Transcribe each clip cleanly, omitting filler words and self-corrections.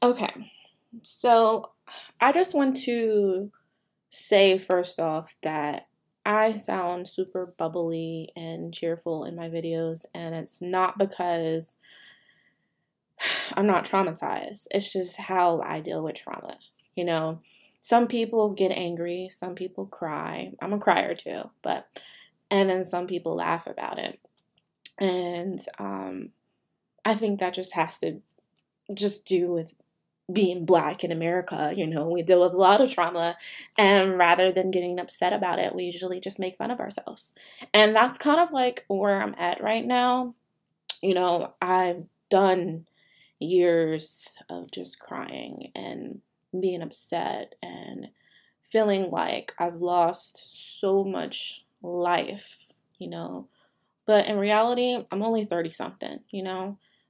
Okay, so I just want to say first off that I sound super bubbly and cheerful in my videos, and it's not because I'm not traumatized. It's just how I deal with trauma. You know, some people get angry, some people cry. I'm a crier too, and then some people laugh about it. And I think that just has to just do with being black in America. We deal with a lot of trauma, and rather than getting upset about it, we usually just make fun of ourselves. And that's kind of like where I'm at right now. I've done years of just crying and being upset and feeling like I've lost so much life. But in reality, I'm only 30 something.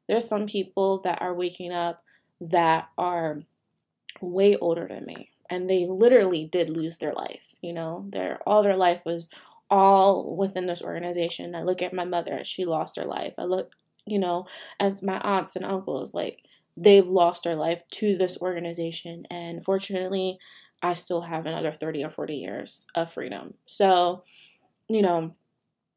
There's some people that are waking up that are way older than me, and they literally did lose their life. All their life was all within this organization. I look at my mother, she lost her life. I look as my aunts and uncles, like, they've lost their life to this organization, and fortunately I still have another 30 or 40 years of freedom. So, you know,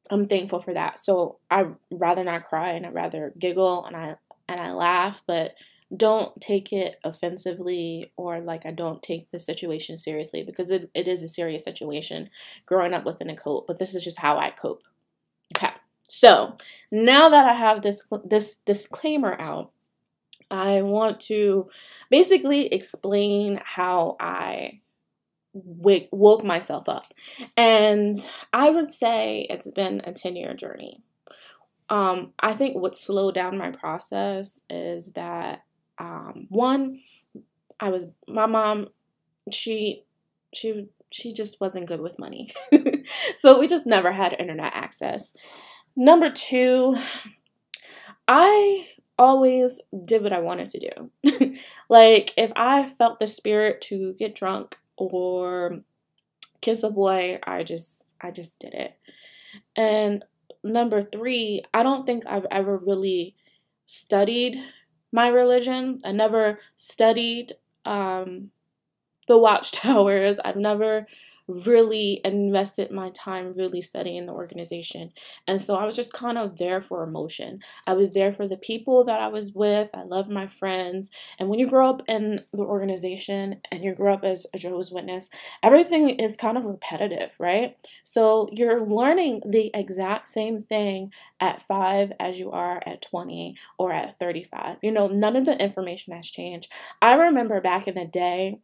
I'm thankful for that. So I'd rather not cry, and I'd rather giggle, and I laugh, but don't take it offensively, or like I don't take the situation seriously, because it is a serious situation growing up within a cult. But this is just how I cope. Okay. So now that I have this disclaimer out, I want to basically explain how I woke myself up. And I would say it's been a 10-year journey. I think what slowed down my process is that, one, my mom, she just wasn't good with money. So we just never had internet access. Number two, I always did what I wanted to do. Like, if I felt the spirit to get drunk or kiss a boy, I just did it. And number three, I don't think I've ever really studied my religion. I never studied the watchtowers. I've never really invested my time really studying the organization. And so I was just kind of there for emotion. I was there for the people that I was with. I love my friends. And when you grow up in the organization and you grow up as a Jehovah's Witness, everything is kind of repetitive, right? So you're learning the exact same thing at 5 as you are at 20 or at 35. None of the information has changed. I remember back in the day,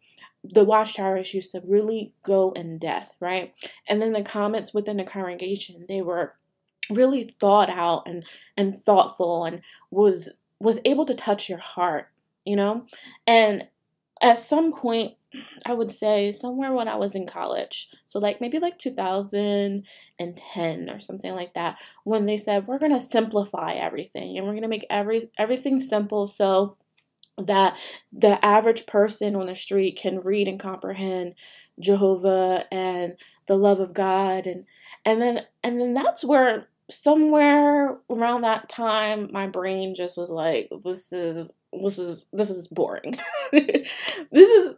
the watchtowers used to really go in depth, right? And then the comments within the congregation, they were really thought out and thoughtful, and was able to touch your heart. And at some point, I would say somewhere when I was in college, so maybe 2010 or something like that, when they said, we're going to simplify everything, and we're going to make everything simple, so that the average person on the street can read and comprehend Jehovah and the love of God. And then that's where, somewhere around that time, my brain just was like, this is boring. This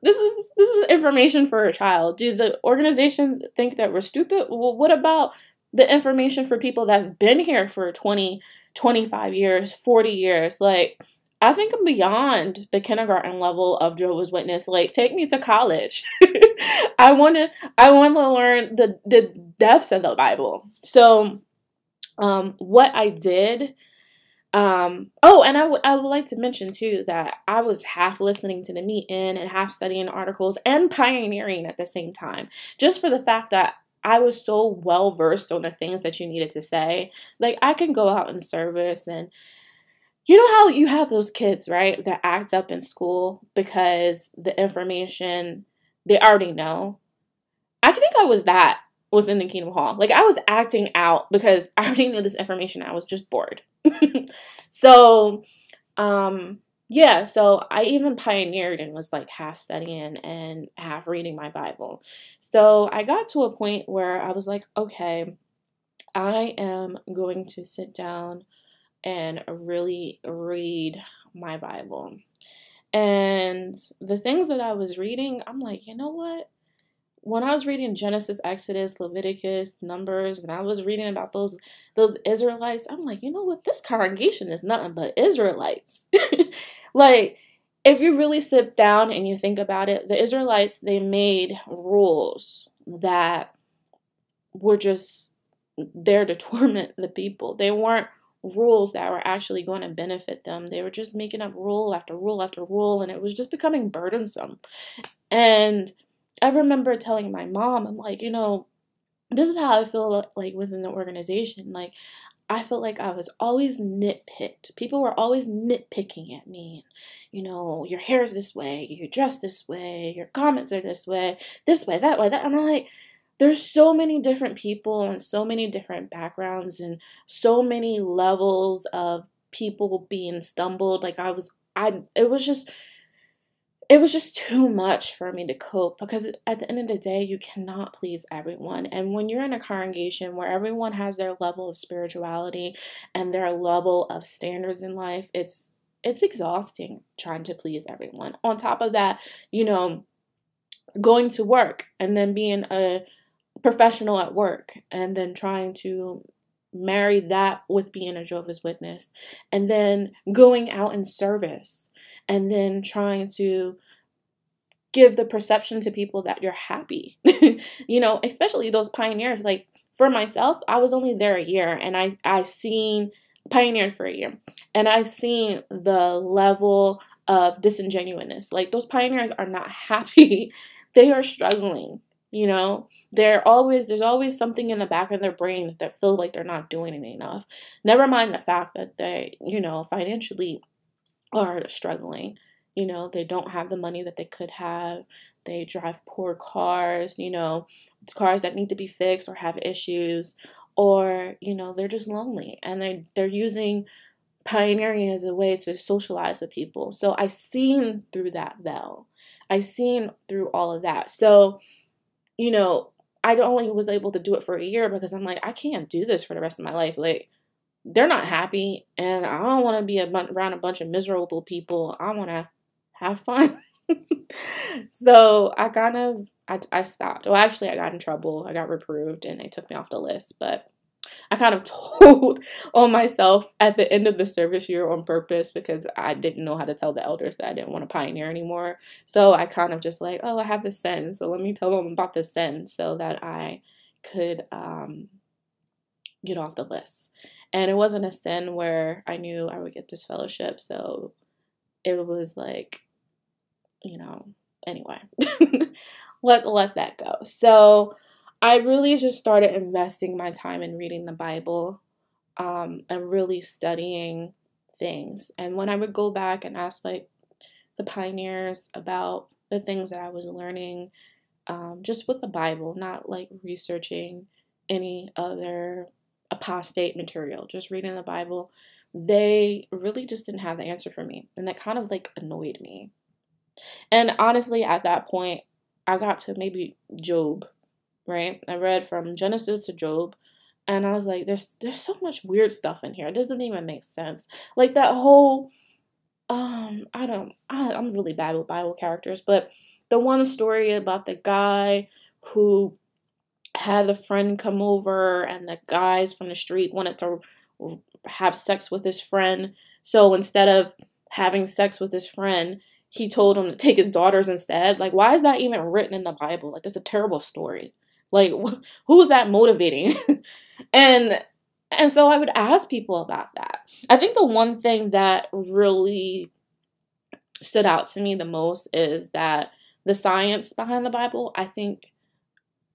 is information for a child. Do the organization think that we're stupid? Well, what about the information for people that's been here for 20, 25 years, 40 years? Like, I think I'm beyond the kindergarten level of Jehovah's Witness. Like, take me to college. I wanna learn the depths of the Bible. So, what I did, oh, and I would like to mention too that I was half listening to the meeting and half studying articles and pioneering at the same time, just for the fact that I was so well versed on the things that you needed to say. Like, I can go out in service, and you know how you have those kids, right, that act up in school because the information they already know? I think I was that within the Kingdom Hall. Like, I was acting out because I already knew this information. I was just bored. So, yeah, so I even pioneered and was like half studying and half reading my Bible. So I got to a point where I was like, okay, I am going to sit down and really read my Bible. And the things that I was reading, I'm like, you know what? When I was reading Genesis, Exodus, Leviticus, Numbers, and I was reading about those Israelites, I'm like, you know what? This congregation is nothing but Israelites. Like, if you really sit down and you think about it, the Israelites, they made rules that were just there to torment the people. They weren't rules that were actually going to benefit them. They were just making up rule after rule after rule, and it was just becoming burdensome. And I remember telling my mom, I'm like, you know, this is how I feel like within the organization. Like, I felt like I was always nitpicked. People were always nitpicking at me. You know, your hair is this way, you dress this way, your comments are this way, that way, that. And I'm like, there's so many different people and so many different backgrounds and so many levels of people being stumbled. Like it was just too much for me to cope, because at the end of the day, you cannot please everyone. And when you're in a congregation where everyone has their level of spirituality and their level of standards in life, it's exhausting trying to please everyone. On top of that, you know, going to work and then being a professional at work and then trying to marry that with being a Jehovah's Witness, and then going out in service, and then trying to give the perception to people that you're happy. You know, especially those pioneers. Like, for myself, I was only there a year, and I seen pioneered for a year, and I seen the level of disingenuousness. Like, those pioneers are not happy. They are struggling. You know, there's always something in the back of their brain that feels like they're not doing enough. Never mind the fact that they, you know, financially are struggling. You know, they don't have the money that they could have. They drive poor cars, you know, cars that need to be fixed or have issues, or, you know, they're just lonely, and they're using pioneering as a way to socialize with people. So I seen through that veil. I seen through all of that. So, you know, I only was able to do it for a year because I'm like, I can't do this for the rest of my life. Like, they're not happy, and I don't want to be around a bunch of miserable people. I want to have fun. So I stopped. Well, actually, I got in trouble. I got reproved, and they took me off the list. But I kind of told on myself at the end of the service year on purpose, because I didn't know how to tell the elders that I didn't want to pioneer anymore. So I kind of just like, oh, I have this sin, so let me tell them about this sin so that I could get off the list. And it wasn't a sin where I knew I would get disfellowship, so it was like, you know, anyway, let that go. So I really just started investing my time in reading the Bible, and really studying things. And when I would go back and ask like the pioneers about the things that I was learning, just with the Bible, not like researching any other apostate material, just reading the Bible, they really just didn't have the answer for me. And that kind of like annoyed me. And honestly, at that point, I got to maybe Job, right? I read from Genesis to Job, and I was like, there's so much weird stuff in here. It doesn't even make sense. Like that whole, I'm really bad with Bible characters, but the one story about the guy who had a friend come over, and the guys from the street wanted to have sex with his friend. So instead of having sex with his friend, he told him to take his daughters instead. Like, why is that even written in the Bible? Like, that's a terrible story. Like, who's that motivating? and so I would ask people about that. I think the one thing that really stood out to me the most is that the science behind the Bible. I think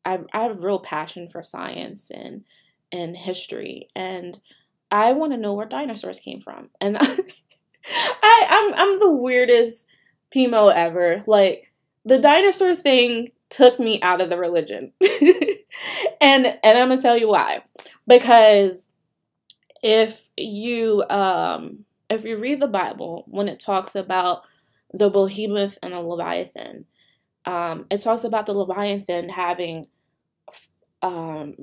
I have a real passion for science and history, and I want to know where dinosaurs came from. And I'm the weirdest Pimo ever. Like, the dinosaur thing took me out of the religion. and I'm gonna tell you why. Because if you read the Bible, when it talks about the behemoth and the Leviathan, it talks about the Leviathan having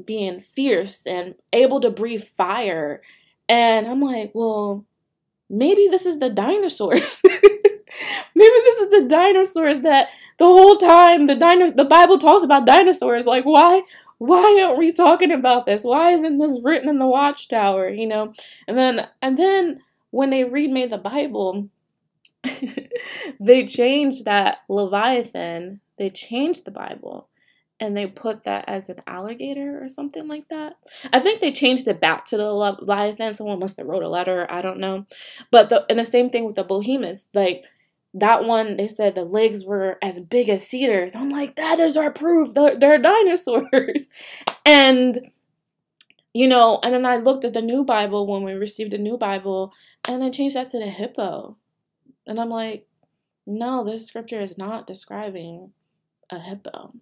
being fierce and able to breathe fire. And I'm like, well, maybe this is the dinosaurs. Maybe dinosaurs that the whole time the Bible talks about dinosaurs. Like, why aren't we talking about this? Why isn't this written in the Watchtower? You know? And then when they remade the Bible, they changed that Leviathan. They changed the Bible and they put that as an alligator or something like that. I think they changed it back to the Leviathan. Someone must have wrote a letter. I don't know. And the same thing with the behemoths. Like, that one, they said the legs were as big as cedars. I'm like, that is our proof. They're dinosaurs. And, and then I looked at the new Bible when we received a new Bible, and they changed that to the hippo. And I'm like, no, this scripture is not describing a hippo.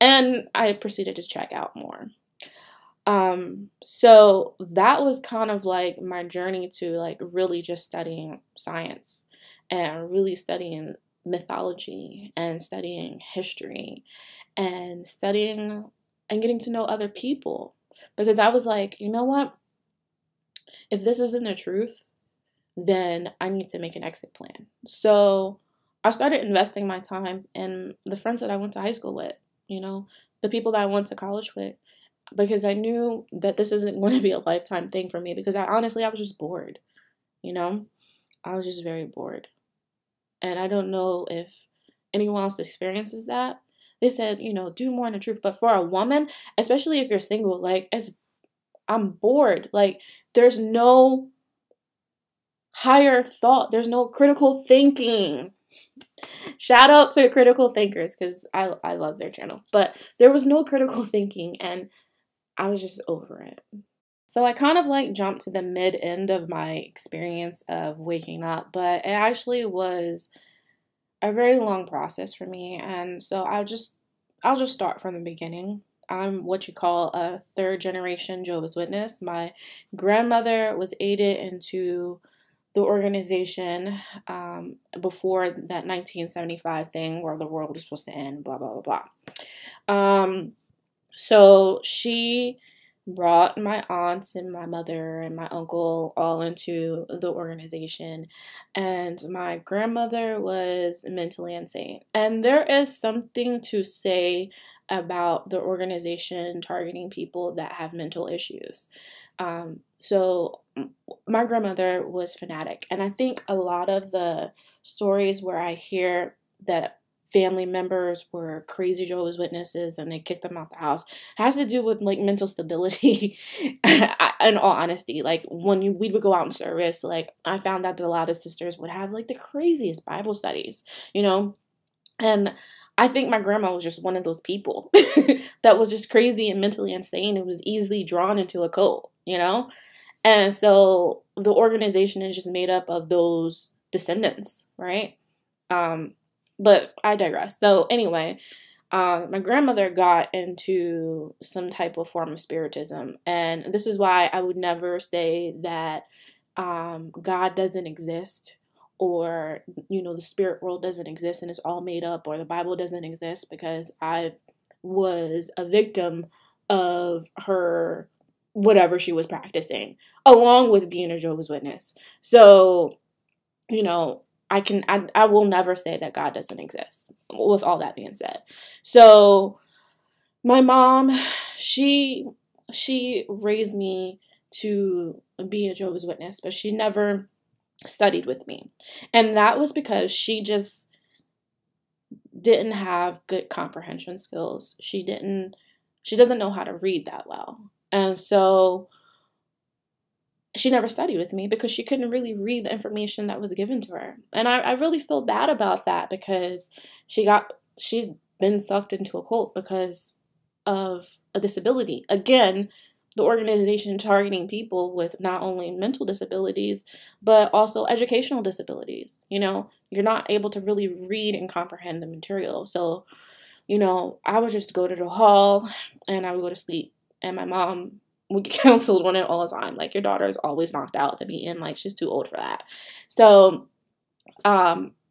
And I proceeded to check out more. So that was kind of like my journey to like really just studying science and really studying mythology and studying history and studying and getting to know other people. Because I was like, you know what? If this isn't the truth, then I need to make an exit plan. So I started investing my time in the friends that I went to high school with, the people that I went to college with, because I knew that this isn't going to be a lifetime thing for me, because I was just bored, I was just very bored. And I don't know if anyone else experiences that. They said, do more in the truth. But for a woman, especially if you're single, like, I'm bored. Like, there's no higher thought. There's no critical thinking. Shout out to critical thinkers, because I love their channel. But there was no critical thinking, and I was just over it. So I kind of like jumped to the mid-end of my experience of waking up, but it actually was a very long process for me. And so I'll just start from the beginning. I'm what you call a third generation Jehovah's Witness. My grandmother was aided into the organization before that 1975 thing where the world was supposed to end, blah, blah, blah, blah. So she brought my aunts and my mother and my uncle all into the organization, and my grandmother was mentally insane. And there is something to say about the organization targeting people that have mental issues. So my grandmother was fanatic, and I think a lot of the stories where I hear that family members were crazy Jehovah's Witnesses and they kicked them out the house has to do with like mental stability. In all honesty, like when we would go out in service, like I found out that a lot of sisters would have like the craziest Bible studies, and I think my grandma was just one of those people that was just crazy and mentally insane and was easily drawn into a cult, and so the organization is just made up of those descendants, right? But I digress. So anyway, my grandmother got into some type of form of spiritism. And this is why I would never say that God doesn't exist, or, the spirit world doesn't exist and it's all made up, or the Bible doesn't exist, because I was a victim of her, whatever she was practicing, along with being a Jehovah's Witness. So, I will never say that God doesn't exist, with all that being said. So my mom, she raised me to be a Jehovah's Witness, but she never studied with me. And that was because she just didn't have good comprehension skills. She doesn't know how to read that well. And so she never studied with me because she couldn't really read the information that was given to her. And I really feel bad about that, because she's been sucked into a cult because of a disability. Again, the organization targeting people with not only mental disabilities, but also educational disabilities. You're not able to really read and comprehend the material. So, I would just go to the hall and I would go to sleep. And my mom, we get counseled on it all the time. Like, your daughter is always knocked out at the meeting. Like, she's too old for that. So,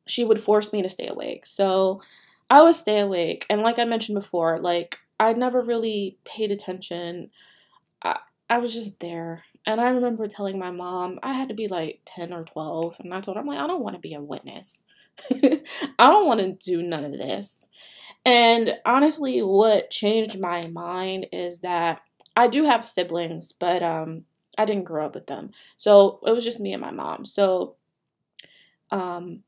she would force me to stay awake. So I would stay awake. And like I mentioned before, like, I never really paid attention. I was just there. And I remember telling my mom, I had to be like 10 or 12. And I told her, I'm like, I don't want to be a witness. I don't want to do none of this. And honestly, what changed my mind is that I do have siblings, but I didn't grow up with them. So it was just me and my mom. So um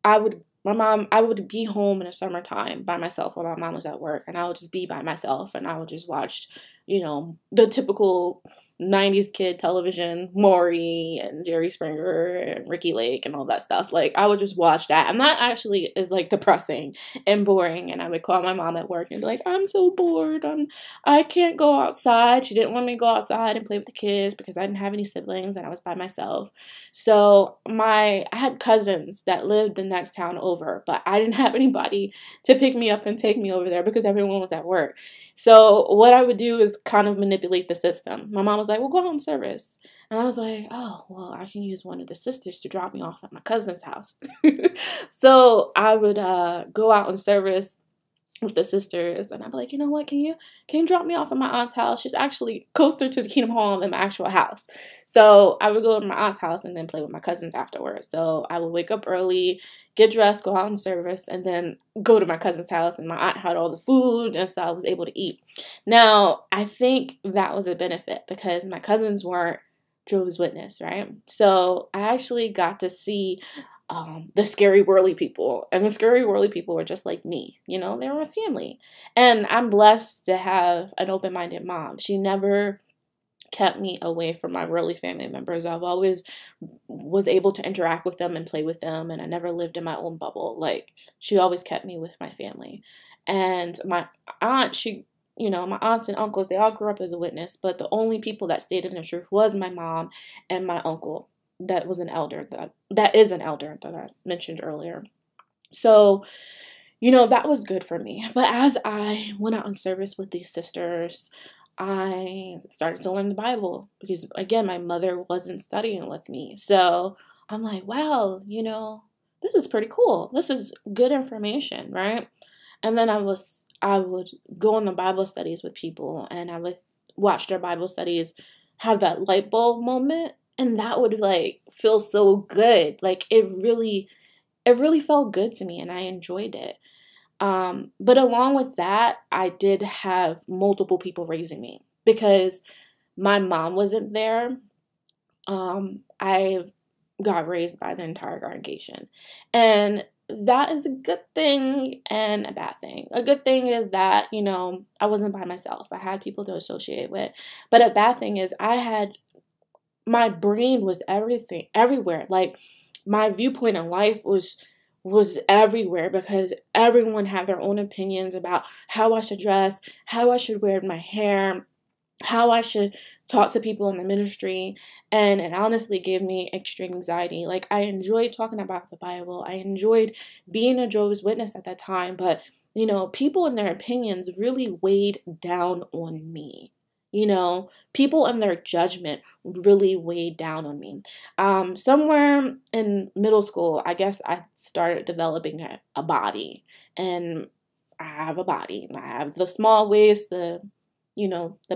I would be home in the summertime by myself while my mom was at work, and I would just be by myself, and I would just watch, the typical 90s kid television, Maury and Jerry Springer and Ricky Lake and all that stuff. Like, I would just watch that, and that actually is like depressing and boring. And I would call my mom at work and be like, I'm so bored, I can't go outside. She didn't want me to go outside and play with the kids because I didn't have any siblings and I was by myself. So I had cousins that lived the next town over, but I didn't have anybody to pick me up and take me over there because everyone was at work. So what I would do is kind of manipulate the system. My mom was like, well, go out in service. And I was like, oh, well, I can use one of the sisters to drop me off at my cousin's house. So I would go out in service with the sisters, and I'd be like, you know what, can you drop me off at my aunt's house? She's actually closer to the Kingdom Hall than my actual house. So I would go to my aunt's house and then play with my cousins afterwards. So I would wake up early, get dressed, go out in service, and then go to my cousin's house, and my aunt had all the food, and so I was able to eat. Now, I think that was a benefit because my cousins weren't Jehovah's Witness, right? So I actually got to see the scary whirly people, and the scary whirly people were just like me, they were a family. And I'm blessed to have an open-minded mom. She never kept me away from my whirly family members. I've always was able to interact with them and play with them, and I never lived in my own bubble. Like, she always kept me with my family. And my aunt, my aunts and uncles, they all grew up as a witness, but the only people that stayed in the truth was my mom and my uncle. That was an elder, that is an elder that I mentioned earlier. So, that was good for me. But as I went out in service with these sisters, I started to learn the Bible because, again, my mother wasn't studying with me. So I'm like, wow, this is pretty cool. This is good information, right? And then I would go on the Bible studies with people, and I would watch their Bible studies have that light bulb moment. And that would feel so good. Like, it really felt good to me, and I enjoyed it. But along with that, I did have multiple people raising me because my mom wasn't there. I got raised by the entire congregation, and that is a good thing and a bad thing. A good thing is that, I wasn't by myself. I had people to associate with. But a bad thing is my brain was everywhere. Like, my viewpoint in life was everywhere because everyone had their own opinions about how I should dress, how I should wear my hair, how I should talk to people in the ministry. And it honestly gave me extreme anxiety. Like, I enjoyed talking about the Bible. I enjoyed being a Jehovah's Witness at that time. But, people and their opinions really weighed down on me. People and their judgment really weighed down on me. Somewhere in middle school, I guess I started developing a body. And I have a body. I have the small waist, the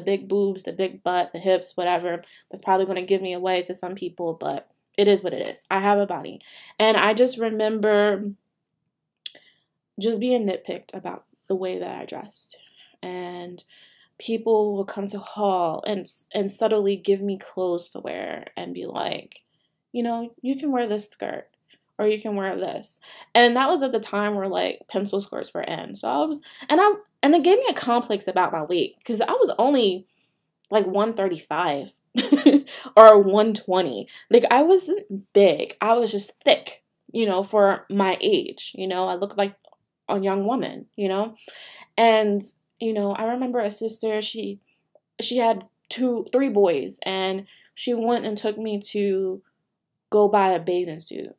big boobs, the big butt, the hips, whatever. That's probably going to give me away to some people, but it is what it is. I have a body. And I just remember just being nitpicked about the way that I dressed. And people will come to hall and subtly give me clothes to wear and be like, you can wear this skirt or you can wear this. And that was at the time where pencil skirts were in. So and it gave me a complex about my weight because I was only 135 or 120. I wasn't big. I was just thick, for my age. I looked like a young woman, and I remember a sister, she had 3 boys, and she went and took me to go buy a bathing suit.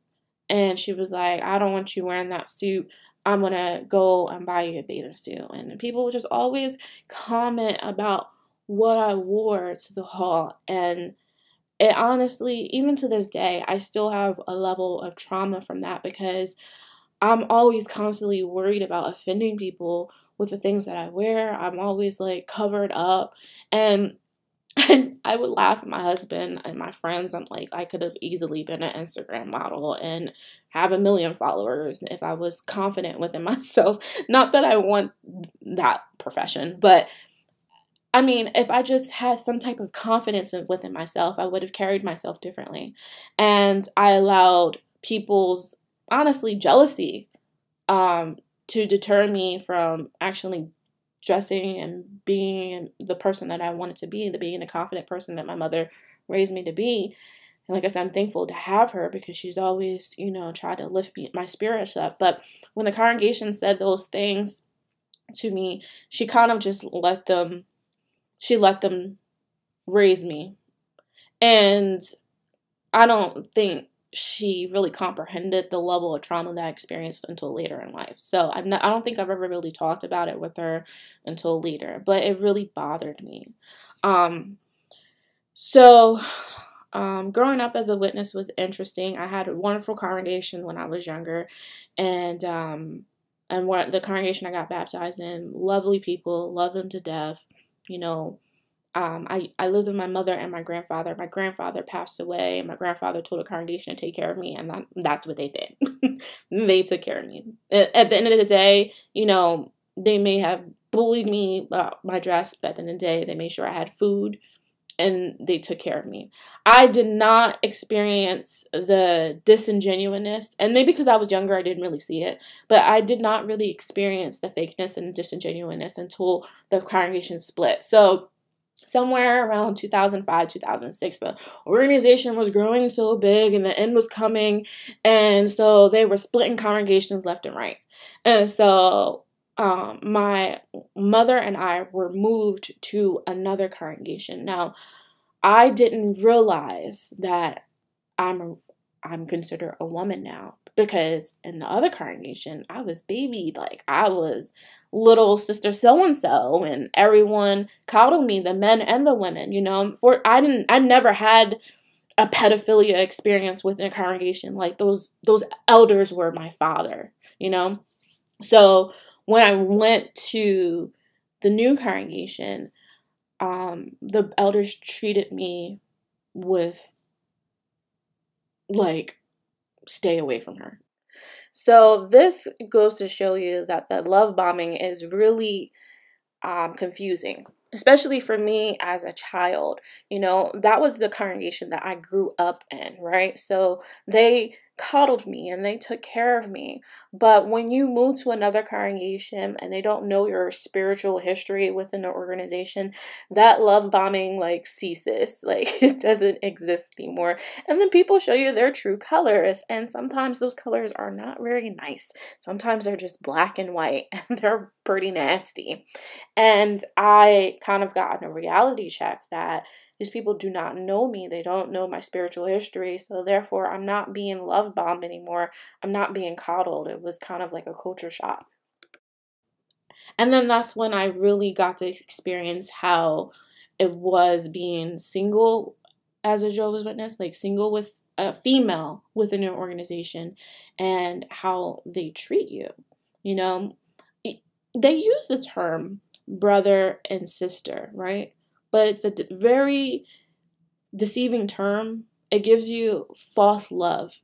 And she was like, I don't want you wearing that suit. I'm going to go and buy you a bathing suit. And people would just always comment about what I wore to the hall. And it honestly, even to this day, I still have a level of trauma from that because I'm always constantly worried about offending people with the things that I wear. I'm always covered up. And And I would laugh at my husband and my friends. I'm like, I could have easily been an Instagram model and have 1 million followers if I was confident within myself. Not that I want that profession, but I mean, if I just had some type of confidence within myself, I would have carried myself differently. And I allowed people's, honestly, jealousy to deter me from actually dressing and being the person that I wanted to be, being the confident person that my mother raised me to be. And like I said, I'm thankful to have her because she's always, tried to lift my spirits up. But when the congregation said those things to me, she kind of just let them raise me. And I don't think she really comprehended the level of trauma that I experienced until later in life. So I don't think I've ever really talked about it with her until later, but it really bothered me. Growing up as a witness was interesting. I had a wonderful congregation when I was younger, and what the congregation I got baptized in, lovely people, love them to death. I lived with my mother and my grandfather. My grandfather passed away, and my grandfather told the congregation to take care of me, and that's what they did. They took care of me. At the end of the day, they may have bullied me about my dress, but at the end of the day, they made sure I had food, and they took care of me. I did not experience the disingenuousness, and maybe because I was younger, I didn't really see it, but I did not really experience the fakeness and disingenuousness until the congregation split. So somewhere around 2005, 2006, the organization was growing so big and the end was coming. And so they were splitting congregations left and right. And so my mother and I were moved to another congregation. Now, I didn't realize that I'm considered a woman now, because in the other congregation, I was babied. Like, I was little sister so-and-so, and everyone coddled me, the men and the women, I never had a pedophilia experience within a congregation. Like, those elders were my father, So when I went to the new congregation, the elders treated me with, like, stay away from her. So this goes to show you that the love bombing is really confusing, especially for me as a child. That was the congregation that I grew up in, right? So they coddled me and they took care of me. But when you move to another congregation and they don't know your spiritual history within the organization, that love bombing ceases. It doesn't exist anymore. And then people show you their true colors, and sometimes those colors are not very nice. Sometimes they're just black and white, and they're pretty nasty. And I kind of got a reality check that these people do not know me. They don't know my spiritual history. So therefore, I'm not being love bombed anymore. I'm not being coddled. It was kind of like a culture shock. And then that's when I really got to experience how it was being single as a Jehovah's Witness, single with a female within an organization, and how they treat you. They use the term brother and sister, right? But it's a very deceiving term. It gives you false love.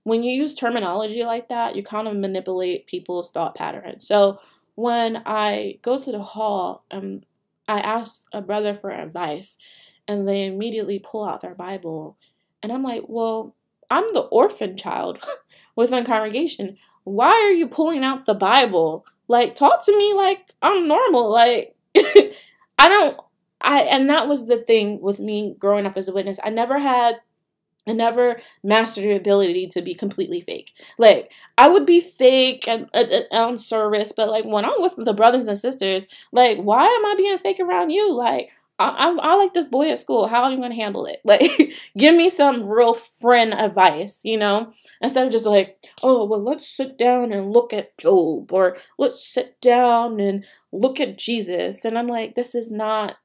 When you use terminology like that, you kind of manipulate people's thought patterns. So when I go to the hall, I ask a brother for advice, and they immediately pull out their Bible. And I'm like, well, I'm the orphan child within a congregation. Why are you pulling out the Bible? Talk to me like I'm normal. And that was the thing with me growing up as a witness. I never mastered the ability to be completely fake. I would be fake and on service, but when I'm with the brothers and sisters, why am I being fake around you? I like this boy at school. How are you going to handle it? Give me some real friend advice, instead of just oh, well, let's sit down and look at Job, or let's sit down and look at Jesus. And I'm like, this is not,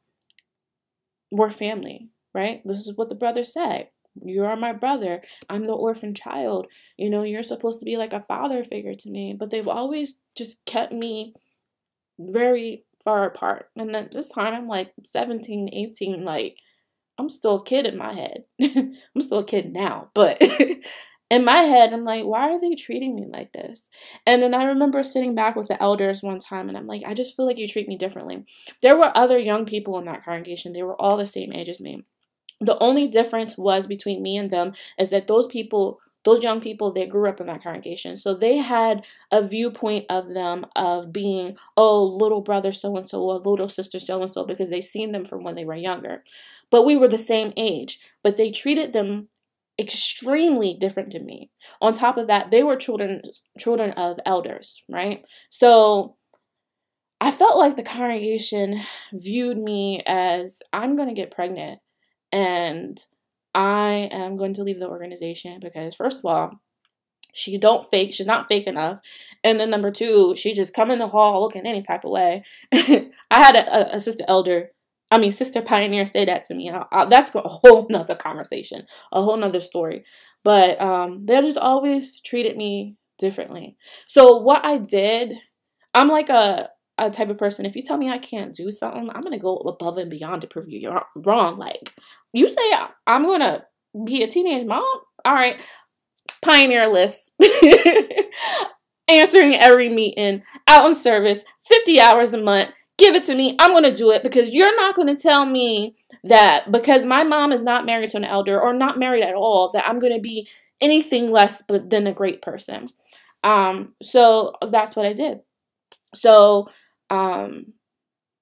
we're family, right? This is what the brother said. You are my brother. I'm the orphan child. You're supposed to be like a father figure to me. But they've always just kept me very far apart. And then this time I'm 17, 18, I'm still a kid in my head. I'm still a kid now, but in my head, I'm like, why are they treating me like this? And then I remember sitting back with the elders one time, and I'm like, I just feel like you treat me differently. There were other young people in that congregation. They were all the same age as me. The only difference was between me and them is that those people, those young people, they grew up in that congregation. So they had a viewpoint of them of being, oh, little brother so-and-so or little sister so-and-so, because they seen them from when they were younger. But we were the same age. But they treated them extremely different to me. On top of that, they were children of elders, right? So I felt like the congregation viewed me as, I'm going to get pregnant and I am going to leave the organization because, first of all, she's not fake enough. And then number two, she just come in the hall looking any type of way. I had a sister pioneer say that to me. That's a whole nother conversation, a whole nother story. But they just always treated me differently. So what I did, I'm like a type of person, if you tell me I can't do something, I'm going to go above and beyond to prove you're wrong. Like, you say I'm going to be a teenage mom? All right. Pioneer list. Answering every meeting, out in service, 50 hours a month. Give it to me. I'm going to do it because you're not going to tell me that because my mom is not married to an elder or not married at all, that I'm going to be anything less than a great person. So that's what I did. So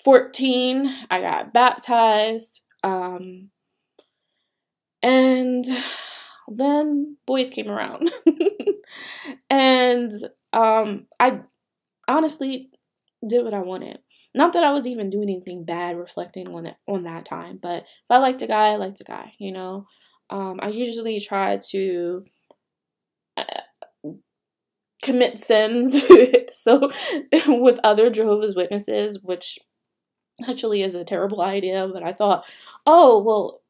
14, I got baptized, and then boys came around. And I honestly did what I wanted. Not that I was even doing anything bad reflecting on that time, but if I liked a guy, I liked a guy, you know. I usually try to commit sins so with other Jehovah's Witnesses, which actually is a terrible idea, but I thought, oh, well,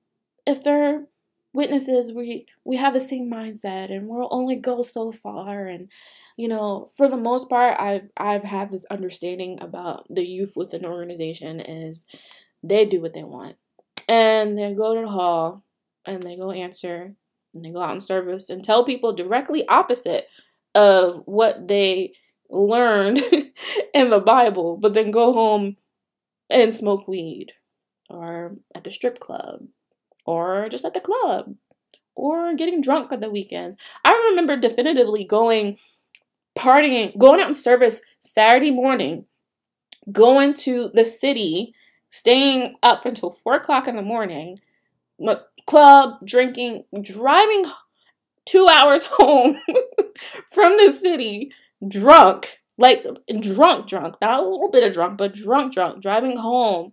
if they're witnesses, we have the same mindset and we'll only go so far. And you know, for the most part, I've had this understanding about the youth within an organization is they do what they want, and they go to the hall and they go answer and they go out in service and tell people directly opposite of what they learned in the Bible, but then go home and smoke weed or at the strip club or just at the club or getting drunk on the weekends. I remember definitively partying, going out in service Saturday morning, going to the city, staying up until 4 o'clock in the morning, club, drinking, driving 2 hours home from the city, drunk, like drunk, not a little bit of drunk, but drunk, driving home,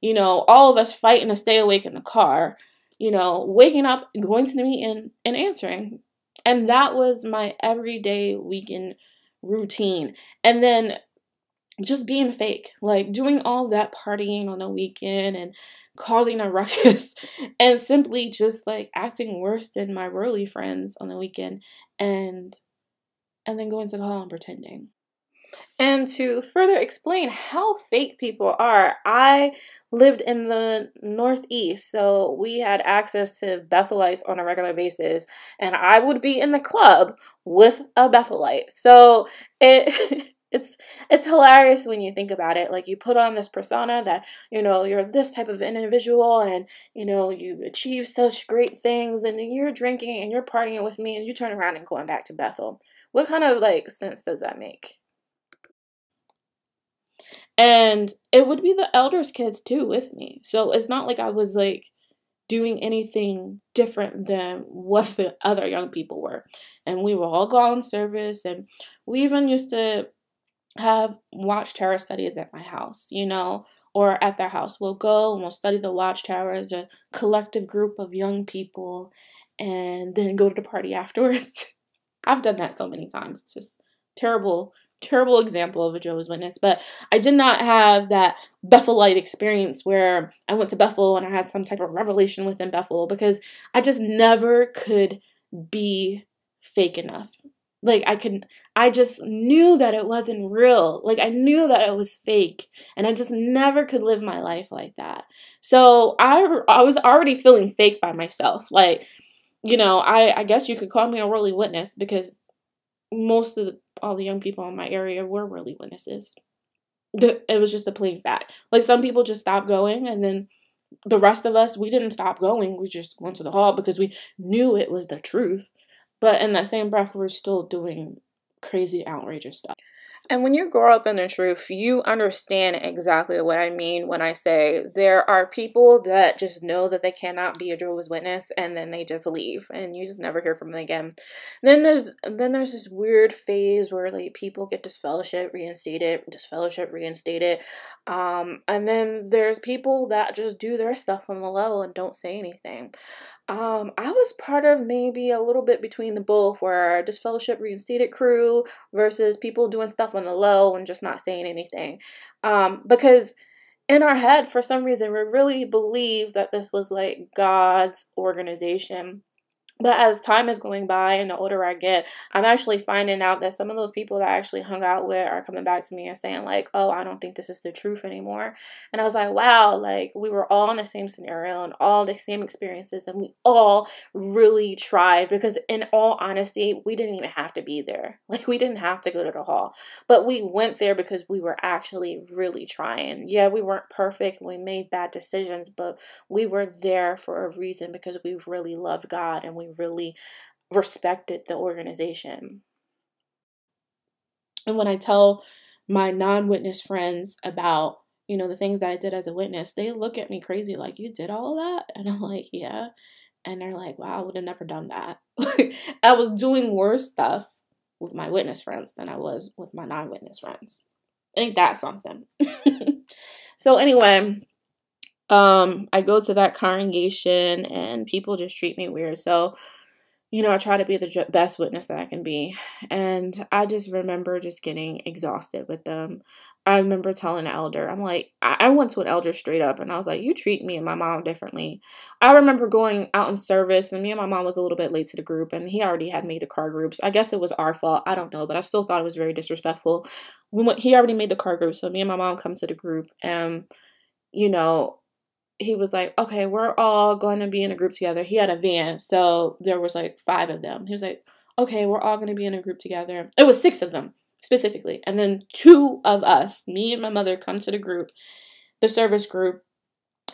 you know, all of us fighting to stay awake in the car, you know, waking up, going to the meeting and answering. And that was my everyday weekend routine. And then just being fake, like doing all that partying on the weekend and causing a ruckus and simply just like acting worse than my worldly friends on the weekend and then going to the hall and pretending. And to further explain how fake people are, I lived in the Northeast, so we had access to Bethelites on a regular basis, and I would be in the club with a Bethelite. So it's hilarious when you think about it. Like, you put on this persona that, you know, you're this type of individual and, you know, you achieve such great things and you're drinking and you're partying with me and you turn around and going back to Bethel. What kind of, like, sense does that make? And it would be the elders' kids too with me. So it's not like I was like doing anything different than what the other young people were. And we were all gone service, and we even used to have watchtower studies at my house, you know, or at their house. We'll go and we'll study the watchtower as a collective group of young people and then go to the party afterwards. I've done that so many times. It's just terrible example of a Jehovah's Witness, but I did not have that Bethelite experience where I went to Bethel and I had some type of revelation within Bethel, because I just never could be fake enough. Like I just knew that it wasn't real. Like I knew that it was fake, and I just never could live my life like that. So I was already feeling fake by myself. Like, I guess you could call me a worldly witness because most of all the young people in my area were worldly witnesses. It was just a plain fact. Like some people just stopped going, and then the rest of us, we didn't stop going. We just went to the hall because we knew it was the truth. But in that same breath, we're still doing crazy, outrageous stuff. And when you grow up in the truth, you understand exactly what I mean when I say there are people that just know that they cannot be a Jehovah's Witness, and then they just leave and you just never hear from them again. Then there's this weird phase where like people get disfellowship, reinstated, and then there's people that just do their stuff on the low and don't say anything. I was part of maybe a little bit between the both, where disfellowship, reinstated crew versus people doing stuff on the low and just not saying anything. Because in our head, for some reason, we really believe that this was like God's organization. But as time is going by and the older I get, I'm actually finding out that some of those people that I actually hung out with are coming back to me and saying like, oh, I don't think this is the truth anymore. And I was like, wow, like we were all in the same scenario and all the same experiences, and we all really tried, because in all honesty, we didn't even have to be there. Like we didn't have to go to the hall, but we went there because we were actually really trying. Yeah, we weren't perfect. We made bad decisions, but we were there for a reason, because we really loved God and we really respected the organization. And when I tell my non-witness friends about, the things that I did as a witness, they look at me crazy like, you did all of that? And I'm like, yeah. And they're like, wow, I would have never done that. I was doing worse stuff with my witness friends than I was with my non-witness friends. Ain't that something? So anyway, I go to that congregation and people just treat me weird. So, I try to be the best witness that I can be. And I just remember just getting exhausted with them. I remember telling an elder, I'm like, I went to an elder straight up and I was like, you treat me and my mom differently. I remember going out in service, and me and my mom was a little bit late to the group, and he already had made the car groups. I guess it was our fault. I don't know, but I still thought it was very disrespectful. He already made the car group. So me and my mom come to the group, and, he was like, okay, we're all going to be in a group together. He had a van, so there was like 5 of them. He was like, okay, we're all going to be in a group together. It was 6 of them specifically. And then 2 of us, me and my mother, come to the group, the service group.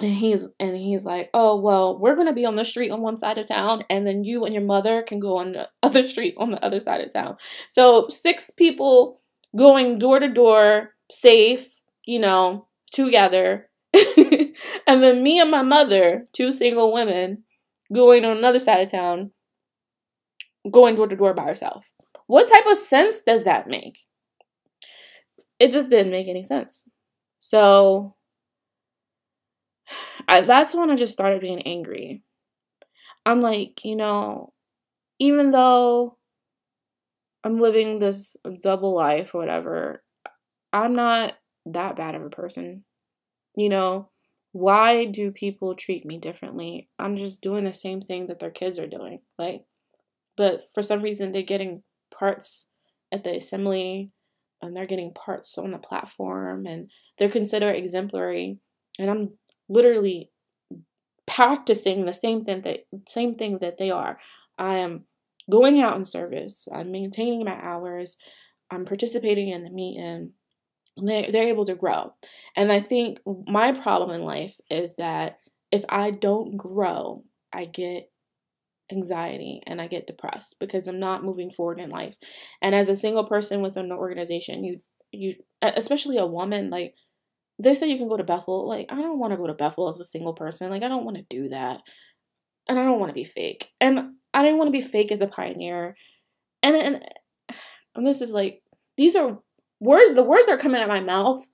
And he's like, oh, well, we're going to be on the street on one side of town, and then you and your mother can go on the other street on the other side of town. So 6 people going door to door, safe, together. And then me and my mother, 2 single women, going on another side of town, going door to door by herself. What type of sense does that make? It just didn't make any sense. So that's when I just started being angry. I'm like, even though I'm living this double life or whatever, I'm not that bad of a person. Why do people treat me differently? I'm just doing the same thing that their kids are doing. But for some reason, they're getting parts at the assembly, and they're getting parts on the platform, and they're considered exemplary. And I'm literally practicing the same thing that they are. I am going out in service. I'm maintaining my hours. I'm participating in the meeting. They're able to grow. And I think my problem in life is that if I don't grow, I get anxiety and I get depressed because I'm not moving forward in life. And as a single person within an organization, you especially a woman, like they say you can go to Bethel. Like, I don't want to go to Bethel as a single person. Like, I don't want to do that. And I don't want to be fake. And I didn't want to be fake as a pioneer. And this is like, these are words, the words that are coming out of my mouth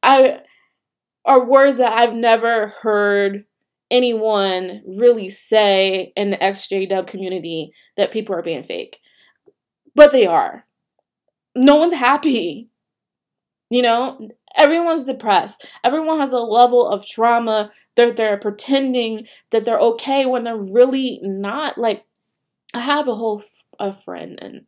are words that I've never heard anyone really say in the XJW community, that people are being fake. But they are. No one's happy. Everyone's depressed. Everyone has a level of trauma. They're pretending that they're okay when they're really not. Like, I have a whole a friend, and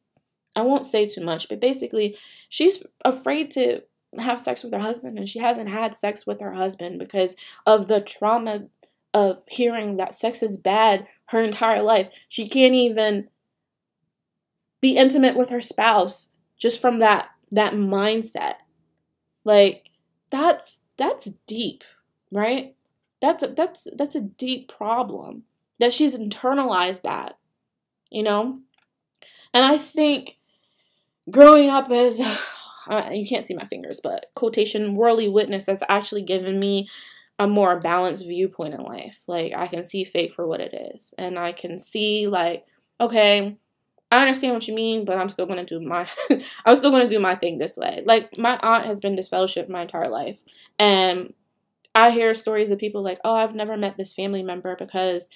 I won't say too much, but basically she's afraid to have sex with her husband, and she hasn't had sex with her husband because of the trauma of hearing that sex is bad her entire life. She can't even be intimate with her spouse just from that mindset. Like, that's deep, right? That's a deep problem that she's internalized that, you know? And I think growing up as you can't see my fingers, but quotation worldly witness has actually given me a more balanced viewpoint in life. Like, I can see faith for what it is, and I can see, like, okay, I understand what you mean, but I'm still gonna do my I'm still gonna do my thing this way. Like, my aunt has been disfellowshipped my entire life, and I hear stories of people like, oh, I've never met this family member because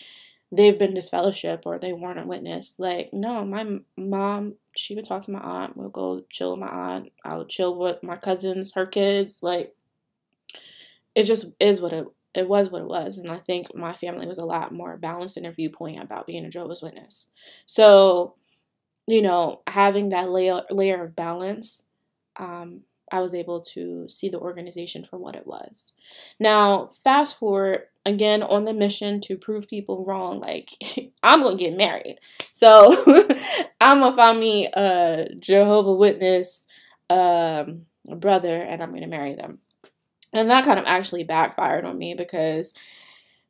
they've been disfellowshipped or they weren't a witness. Like, no, my mom, she would talk to my aunt. We'll go chill with my aunt. I would chill with my cousins, her kids. Like, it just is what it was what it was. And I think my family was a lot more balanced in their viewpoint about being a Jehovah's Witness. So, you know, having that layer of balance, I was able to see the organization for what it was. Now, fast forward, again, on the mission to prove people wrong, like, I'm going to get married. So, I'm going to find me a Jehovah Witness brother, and I'm going to marry them. And that kind of actually backfired on me because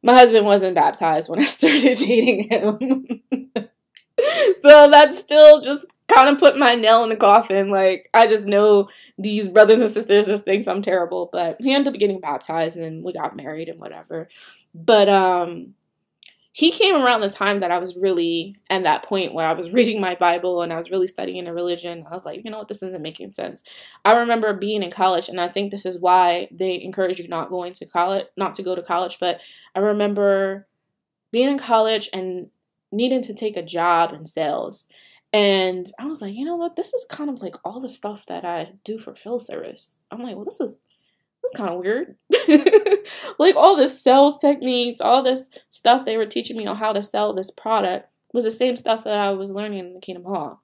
my husband wasn't baptized when I started dating him. So that's still just kind of put my nail in the coffin. Like, I just know these brothers and sisters just think I'm terrible. But he ended up getting baptized, and then we got married and whatever. But he came around the time that I was really at that point where I was reading my Bible and I was really studying a religion. I was like, you know what, this isn't making sense. I remember being in college, and I think this is why they encourage you not to go to college. But I remember being in college and needing to take a job in sales. And I was like, you know what? This is kind of like all the stuff that I do for field service. I'm like, well, this is kind of weird. Like, all this sales techniques, all this stuff they were teaching me on how to sell this product was the same stuff that I was learning in the Kingdom Hall.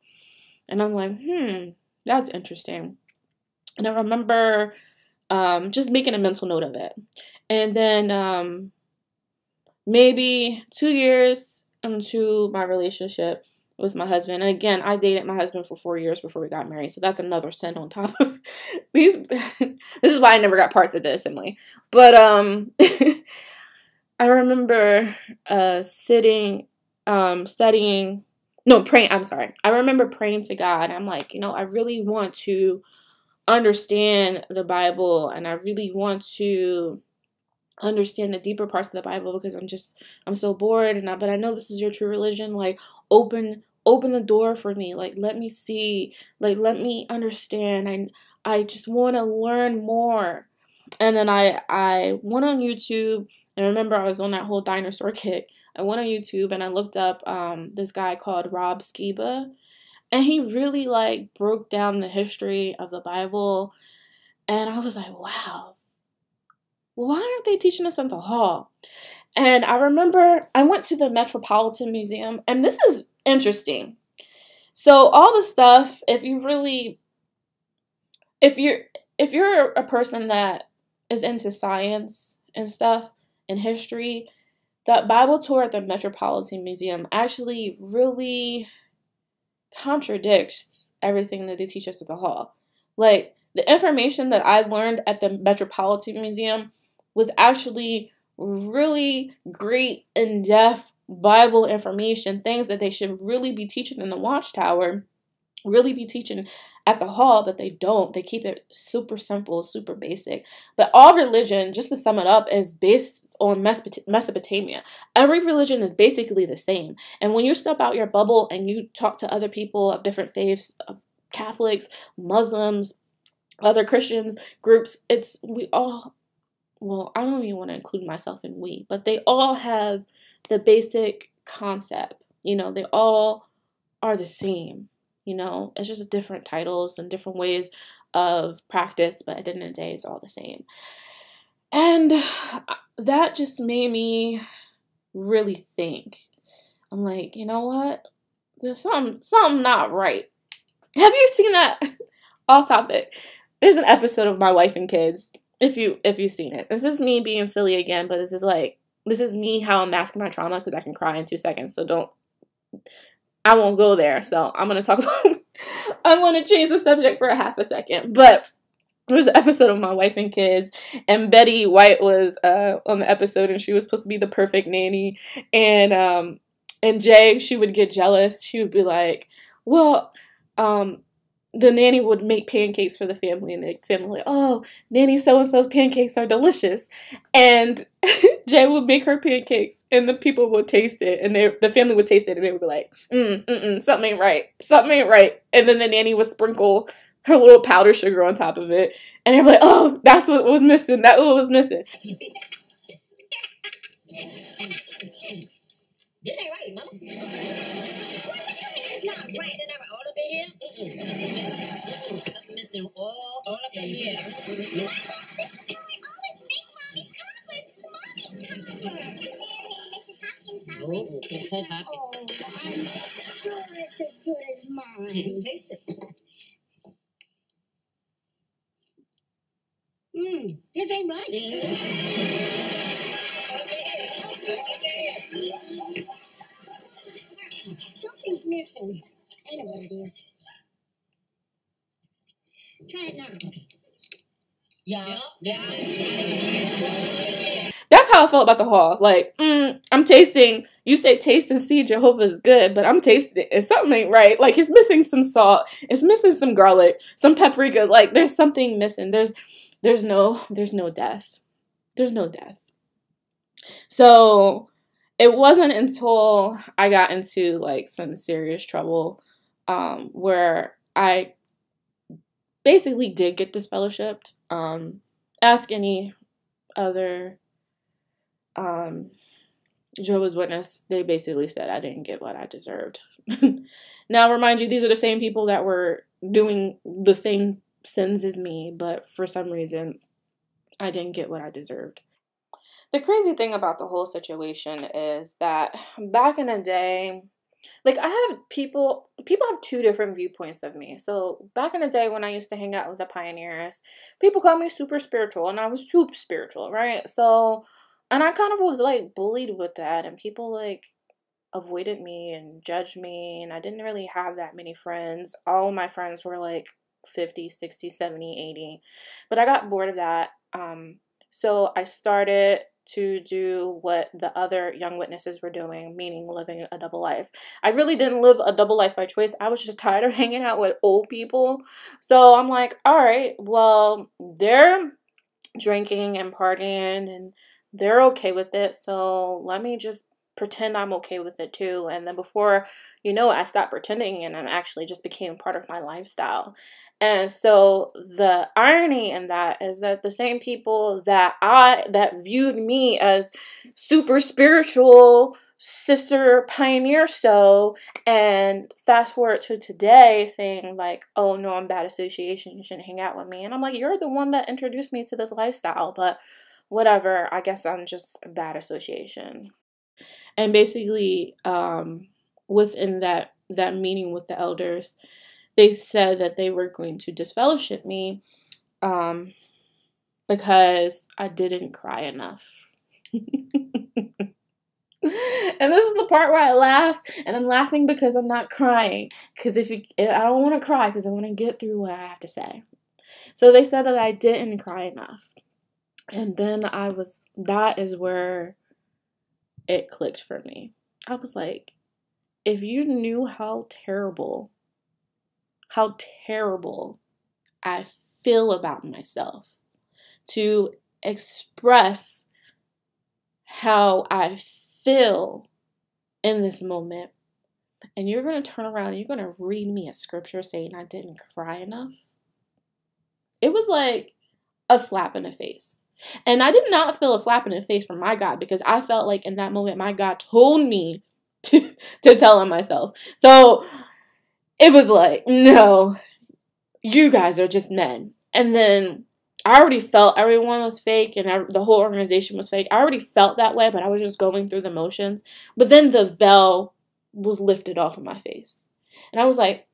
And I'm like, that's interesting. And I remember just making a mental note of it. And then maybe 2 years into my relationship with my husband, and again, I dated my husband for 4 years before we got married, so that's another sin on top of these. This is why I never got parts of the assembly. But I remember studying, no, praying. I'm sorry. I remember praying to God. I'm like, you know, I really want to understand the Bible, and I really want to understand the deeper parts of the Bible because I'm so bored, but I know this is your true religion. Like, open the door for me. Like, let me see. Like, let me understand. I just want to learn more. And then I went on YouTube, and remember I was on that whole dinosaur kick. I went on YouTube and I looked up this guy called Rob Skiba, and he really like broke down the history of the Bible, and I was like, wow. Why aren't they teaching us at the hall? And I remember I went to the Metropolitan Museum, and this is interesting. So all the stuff, if you're a person that is into science and stuff and history, that Bible tour at the Metropolitan Museum actually really contradicts everything that they teach us at the hall. Like, the information that I learned at the Metropolitan Museum was actually really great, in-depth Bible information, things that they should really be teaching in the Watchtower, really be teaching at the hall, but they don't. They keep it super simple, super basic. But all religion, just to sum it up, is based on Mesopotamia. Every religion is basically the same. And when you step out your bubble and you talk to other people of different faiths, of Catholics, Muslims, other Christians groups, we all, well, I don't even want to include myself in we, but they all have the basic concept. You know, they all are the same. You know, it's just different titles and different ways of practice, but at the end of the day, it's all the same. And that just made me really think. I'm like, you know what? there's something not right. Have you seen that? Off topic. There's an episode of My Wife and Kids. If you've seen it, this is me being silly again, but this is me how I'm masking my trauma because I can cry in 2 seconds. So I won't go there. So I'm gonna talk about. I'm gonna change the subject for a half a second, but. There was an episode of My Wife and Kids, and Betty White was on the episode, and she was supposed to be the perfect nanny. And Jay, she would get jealous. She would be like, "Well, the nanny would make pancakes for the family, and the family would like, oh, nanny so and so's pancakes are delicious." And Jay would make her pancakes, and the people would taste it, and the family would taste it, and they would be like, something ain't right, something ain't right. And then the nanny would sprinkle her little powdered sugar on top of it. And they're like, oh, that's what was missing. That's what was missing. This ain't right, mama. What you mean it's not right? And I'm all up in here? Something missing all up in here. This is how I always make mommy's compliments. It's mommy's compliments. Mrs. Hopkins' Oh, can't touch Hopkins. Oh, I'm sure it's as good as mine. Taste it. This ain't right. Something's missing. I know what it is. Try it now. Yeah. That's how I felt about the haul. Like, I'm tasting. You say taste and see Jehovah is good, but I'm tasting it, and something ain't right. Like, it's missing some salt. It's missing some garlic, some paprika. Like, there's something missing. There's no death. There's no death. So it wasn't until I got into like some serious trouble, where I basically did get disfellowshipped. Ask any other Jehovah's Witness, they basically said I didn't get what I deserved. Now, remind you, these are the same people that were doing the same sins as me, but for some reason, I didn't get what I deserved. The crazy thing about the whole situation is that back in the day, like people have 2 different viewpoints of me. So back in the day when I used to hang out with the pioneers, people called me super spiritual, and I was too spiritual, right? So, and I kind of was like bullied with that, and people like avoided me and judged me, and I didn't really have that many friends. All of my friends were like 50, 60, 70, 80. But I got bored of that. So I started to do what the other young witnesses were doing, meaning living a double life. I really didn't live a double life by choice. I was just tired of hanging out with old people. So I'm like, all right, well, they're drinking and partying and they're okay with it. So let me just pretend I'm okay with it too. And then before you know it, I stopped pretending and it actually just became part of my lifestyle. And so the irony in that is that the same people that viewed me as super spiritual sister pioneer and fast forward to today saying like, oh no, I'm bad association, you shouldn't hang out with me. And I'm like, you're the one that introduced me to this lifestyle, but whatever, I guess I'm just a bad association. And basically, within that meeting with the elders, they said that they were going to disfellowship me because I didn't cry enough. And this is the part where I laugh, and I'm laughing because I'm not crying. Because I don't want to cry because I want to get through what I have to say. So they said that I didn't cry enough. And then that is where it clicked for me. I was like, if you knew how terrible I feel about myself, to express how I feel in this moment, and you're going to turn around and you're going to read me a scripture saying I didn't cry enough, it was like a slap in the face. And I did not feel a slap in the face from my God, because I felt like in that moment my God told me to tell him myself. So it was like, no, you guys are just men. And then I already felt everyone was fake and the whole organization was fake. I already felt that way, but I was just going through the motions. But then the veil was lifted off of my face. And I was like,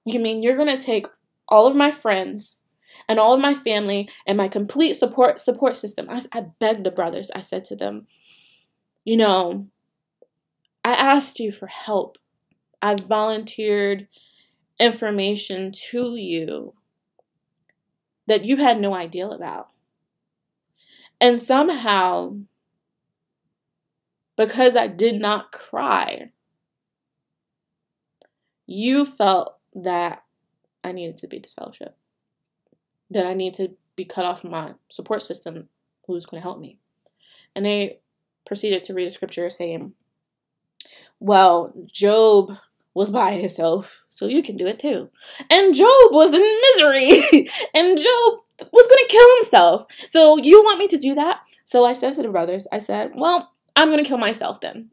you mean you're going to take all of my friends and all of my family and my complete support system? I begged the brothers. I said to them, you know, I asked you for help. I volunteered information to you that you had no idea about. And somehow, because I did not cry, you felt that I needed to be disfellowshipped, that I need to be cut off from my support system who's going to help me. And they proceeded to read a scripture saying, well, Job was by himself, so you can do it too. And Job was in misery, and Job was going to kill himself. So you want me to do that? So I said to the brothers, I said, well, I'm going to kill myself then.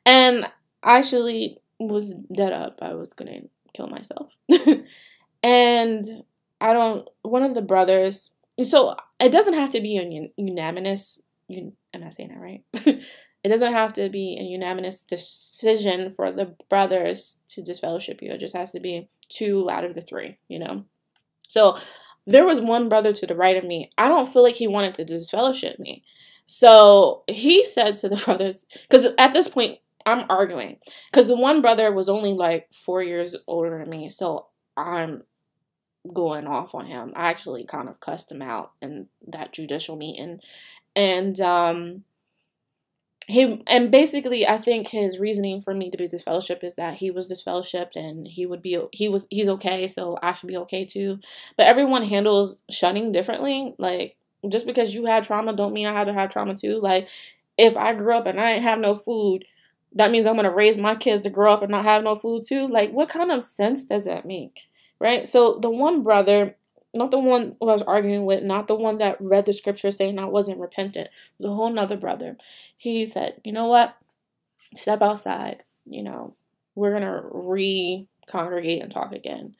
And I actually was dead up. I was going to kill myself. And one of the brothers, so it doesn't have to be unanimous. Am I saying that right? It doesn't have to be a unanimous decision for the brothers to disfellowship you. It just has to be 2 out of the 3, you know? So there was one brother to the right of me. I don't feel like he wanted to disfellowship me. So he said to the brothers, because at this point, I'm arguing. Because the one brother was only like 4 years older than me. So I'm going off on him. I actually kind of cussed him out in that judicial meeting. And basically I think his reasoning for me to be disfellowshipped is that he was disfellowshipped and he's okay, so I should be okay too. But everyone handles shunning differently. Like, just because you had trauma don't mean I had to have trauma too. Like, if I grew up and I didn't have no food, that means I'm going to raise my kids to grow up and not have no food too. Like, what kind of sense does that make? Right? So the one brother, not the one who I was arguing with, not the one that read the scripture saying I wasn't repentant, it was a whole nother brother. He said, you know what? Step outside. You know, we're going to re-congregate and talk again.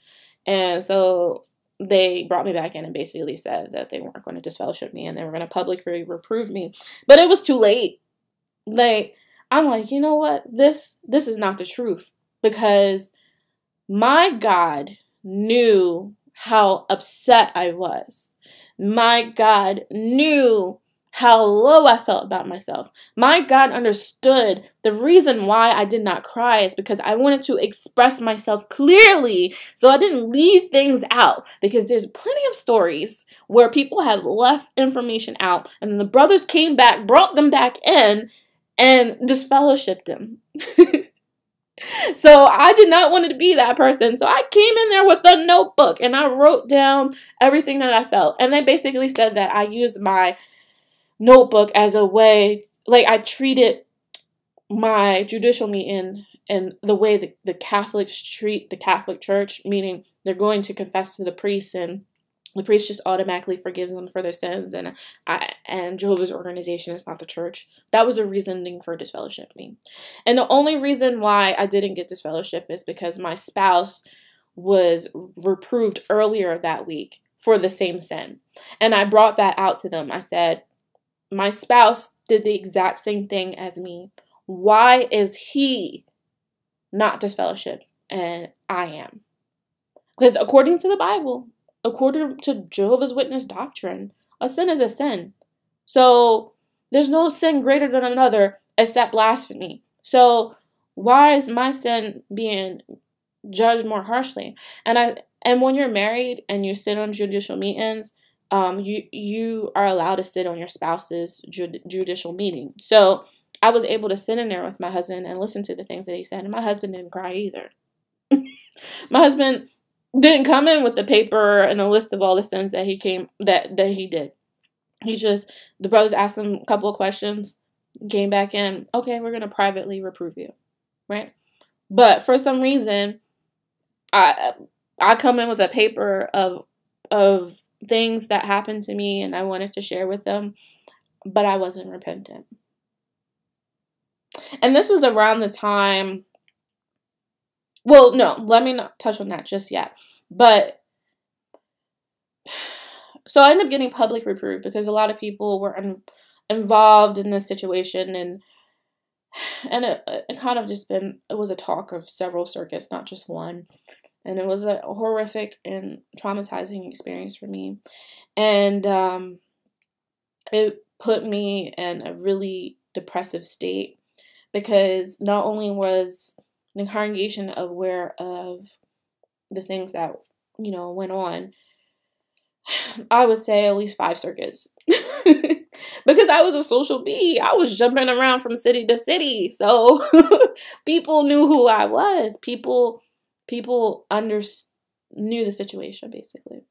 And so they brought me back in and basically said that they weren't going to disfellowship me and they were going to publicly reprove me. But it was too late. Like, I'm like, you know what? This is not the truth, because my God knew how upset I was. My God knew how low I felt about myself. My God understood the reason why I did not cry is because I wanted to express myself clearly, so I didn't leave things out, because there's plenty of stories where people have left information out and then the brothers came back, brought them back in, and disfellowshipped them. So I did not want to be that person. So I came in there with a notebook and I wrote down everything that I felt. And they basically said that I used my notebook as a way, like I treated my judicial meeting and the way the Catholics treat the Catholic Church, meaning they're going to confess to the priest and the priest just automatically forgives them for their sins, and Jehovah's organization is not the church. That was the reasoning for disfellowship me. And the only reason why I didn't get disfellowship is because my spouse was reproved earlier that week for the same sin. And I brought that out to them. I said, my spouse did the exact same thing as me. Why is he not disfellowship and I am? Because according to the Bible, according to Jehovah's Witness doctrine, a sin is a sin. So there's no sin greater than another except blasphemy. So why is my sin being judged more harshly? And when you're married and you sit on judicial meetings, you are allowed to sit on your spouse's judicial meeting. So I was able to sit in there with my husband and listen to the things that he said, and my husband didn't cry either. My husband didn't come in with the paper and a list of all the sins that he did. The brothers asked him a couple of questions, came back in, okay, we're going to privately reprove you, right? But for some reason, I come in with a paper of things that happened to me and I wanted to share with them, but I wasn't repentant. And this was around the time, well, no, let me not touch on that just yet. But so I ended up getting public reproof because a lot of people were involved in this situation, and And it kind of just been, it was a talk of several circuits, not just one. And it was a horrific and traumatizing experience for me. And it put me in a really depressive state, because not only was the congregation aware of the things that, went on, I would say at least 5 circuits. Because I was a social bee. I was jumping around from city to city. So people knew who I was. People knew the situation, basically.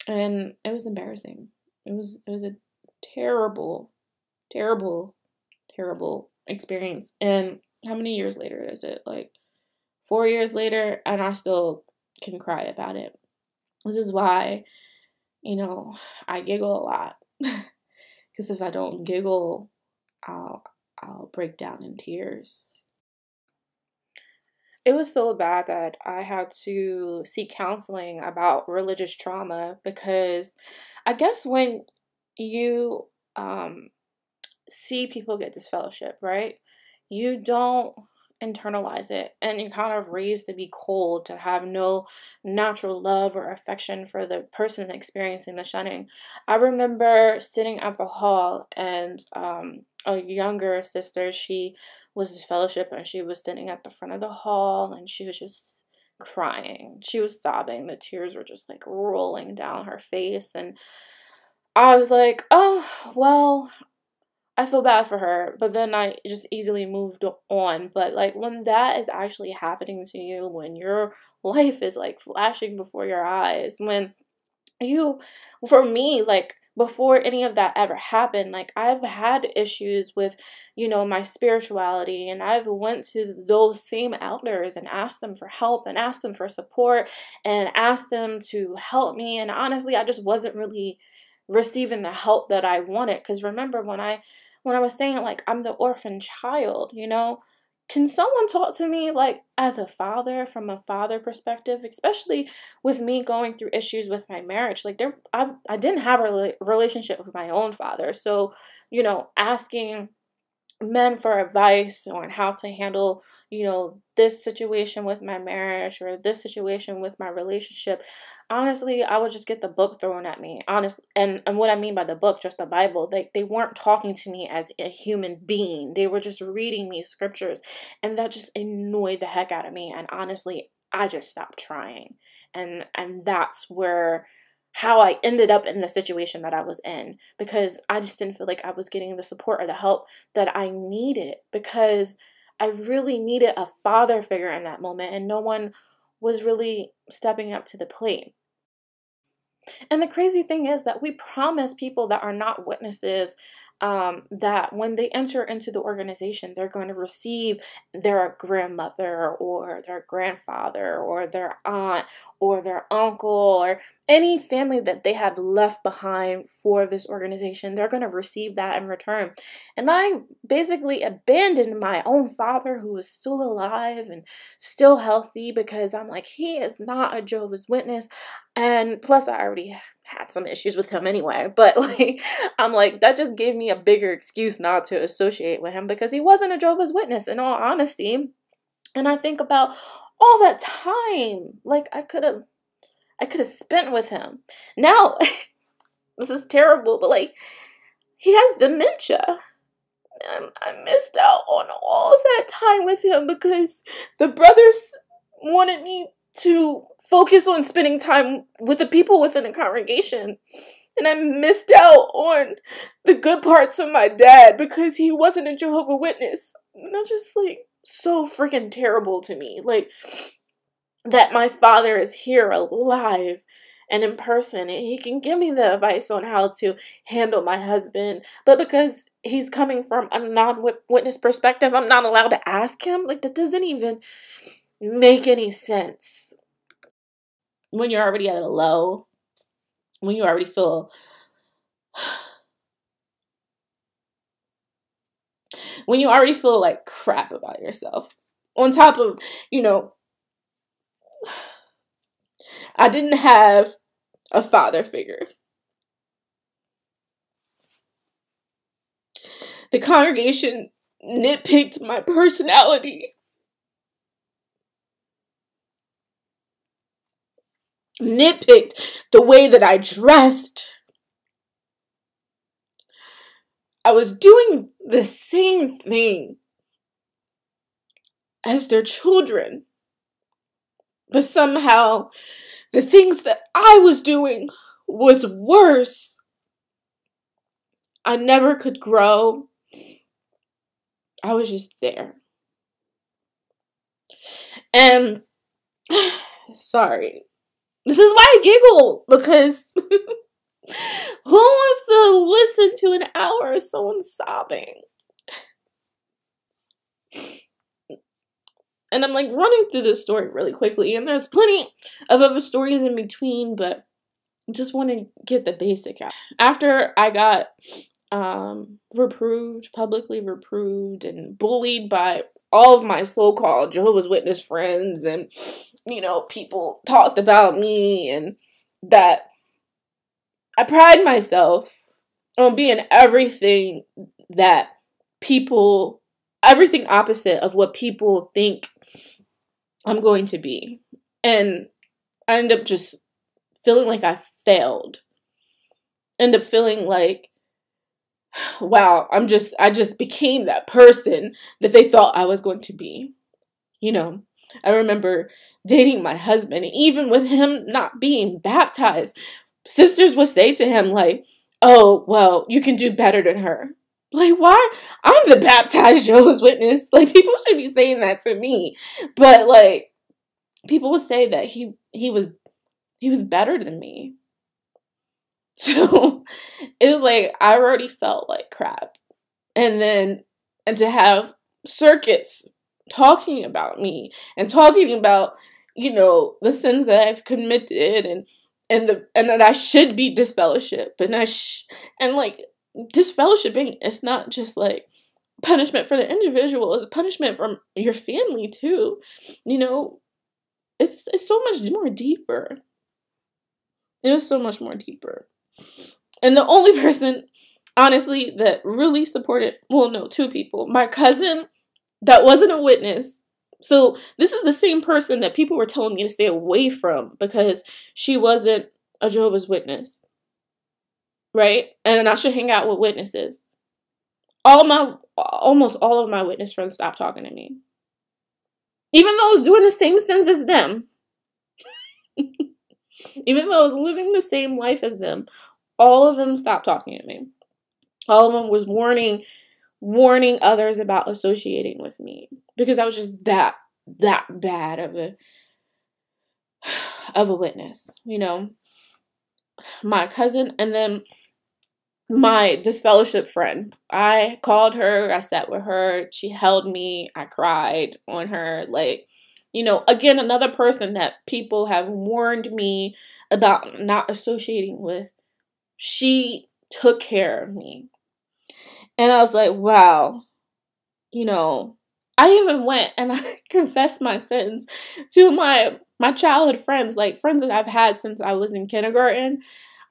And it was embarrassing. It was a terrible, terrible, terrible experience. And how many years later is it? Like 4 years later, and I still can cry about it. This is why, I giggle a lot. Because if I don't giggle, I'll break down in tears. It was so bad that I had to seek counseling about religious trauma, because I guess when you see people get disfellowship, right? You don't internalize it, and you're kind of raised to be cold, to have no natural love or affection for the person experiencing the shunning. I remember sitting at the hall, and a younger sister, she was disfellowship, and she was sitting at the front of the hall, and she was just crying. She was sobbing. The tears were just like rolling down her face, and I was like, oh, well, I feel bad for her, but then I just easily moved on. But like when that is actually happening to you, when your life is like flashing before your eyes, when for me, like before any of that ever happened, like I've had issues with, my spirituality, and I've went to those same elders and asked them for help and asked them for support and asked them to help me. And honestly, I just wasn't really receiving the help that I wanted. Because remember when I was saying, like, I'm the orphan child, can someone talk to me like as a father, from a father perspective, especially with me going through issues with my marriage? Like I didn't have a relationship with my own father. So, asking men for advice on how to handle, this situation with my marriage or this situation with my relationship, honestly, I would just get the book thrown at me. Honestly, and what I mean by the book, just the Bible. They weren't talking to me as a human being. They were just reading me scriptures, and that just annoyed the heck out of me. And honestly, I just stopped trying. And that's where how I ended up in the situation that I was in, because I just didn't feel like I was getting the support or the help that I needed, because I really needed a father figure in that moment, and no one was really stepping up to the plate. And the crazy thing is that we promise people that are not witnesses that when they enter into the organization, they're going to receive their grandmother or their grandfather or their aunt or their uncle or any family that they have left behind for this organization. They're going to receive that in return. And I basically abandoned my own father, who is still alive and still healthy, because I'm like, he is not a Jehovah's Witness. And plus, I already had some issues with him anyway, but like, I'm like, that just gave me a bigger excuse not to associate with him, because he wasn't a Jehovah's Witness, in all honesty. And I think about all that time, like I could have spent with him. Now, this is terrible, but like, he has dementia. I missed out on all of that time with him because the brothers wanted me to focus on spending time with the people within the congregation. And I missed out on the good parts of my dad because he wasn't a Jehovah Witness. And that's just like so freaking terrible to me. Like, that my father is here alive and in person, and he can give me the advice on how to handle my husband, but because he's coming from a non-witness perspective, I'm not allowed to ask him. Like, that doesn't even make any sense. When you're already at a low, when you already feel like crap about yourself, on top of, I didn't have a father figure. The congregation nitpicked my personality, nitpicked the way that I dressed. I was doing the same thing as their children, but somehow the things that I was doing was worse. I never could grow. I was just there. And sorry, this is why I giggle, because who wants to listen to an hour of someone sobbing? And I'm like running through this story really quickly, and there's plenty of other stories in between, but I just want to get the basic out. After I got publicly reproved and bullied by all of my so-called Jehovah's Witness friends, and, you know, people talked about me, and that I pride myself on being everything opposite of what people think I'm going to be. And I end up just feeling like I failed. End up feeling like, wow, I just became that person that they thought I was going to be. You know, I remember dating my husband, and even with him not being baptized, sisters would say to him, like, oh, well, you can do better than her. Like, why? I'm the baptized Jehovah's Witness. Like, people should be saying that to me. But, like, people would say that he was better than me. So it was like, I already felt like crap. And to have circuits talking about me and talking about, you know, the sins that I've committed, and that I should be disfellowship, and like, disfellowshipping, it's not just like punishment for the individual, it's punishment from your family too. You know, it's so much more deeper. It was so much more deeper. And the only person, honestly, that really supported, well, no, two people. My cousin, that wasn't a witness. So this is the same person that people were telling me to stay away from because she wasn't a Jehovah's Witness. Right? And I should hang out with witnesses. Almost all of my witness friends stopped talking to me. Even though I was doing the same sins as them. Even though I was living the same life as them, all of them stopped talking to me. All of them was warning others about associating with me, because I was just that bad of a witness, you know. My cousin, and then my disfellowship friend. I called her, I sat with her, she held me, I cried on her, like, you know, again, another person that people have warned me about not associating with. She took care of me. And I was like, wow, you know, I even went and I confessed my sins to my childhood friends, like friends that I've had since I was in kindergarten.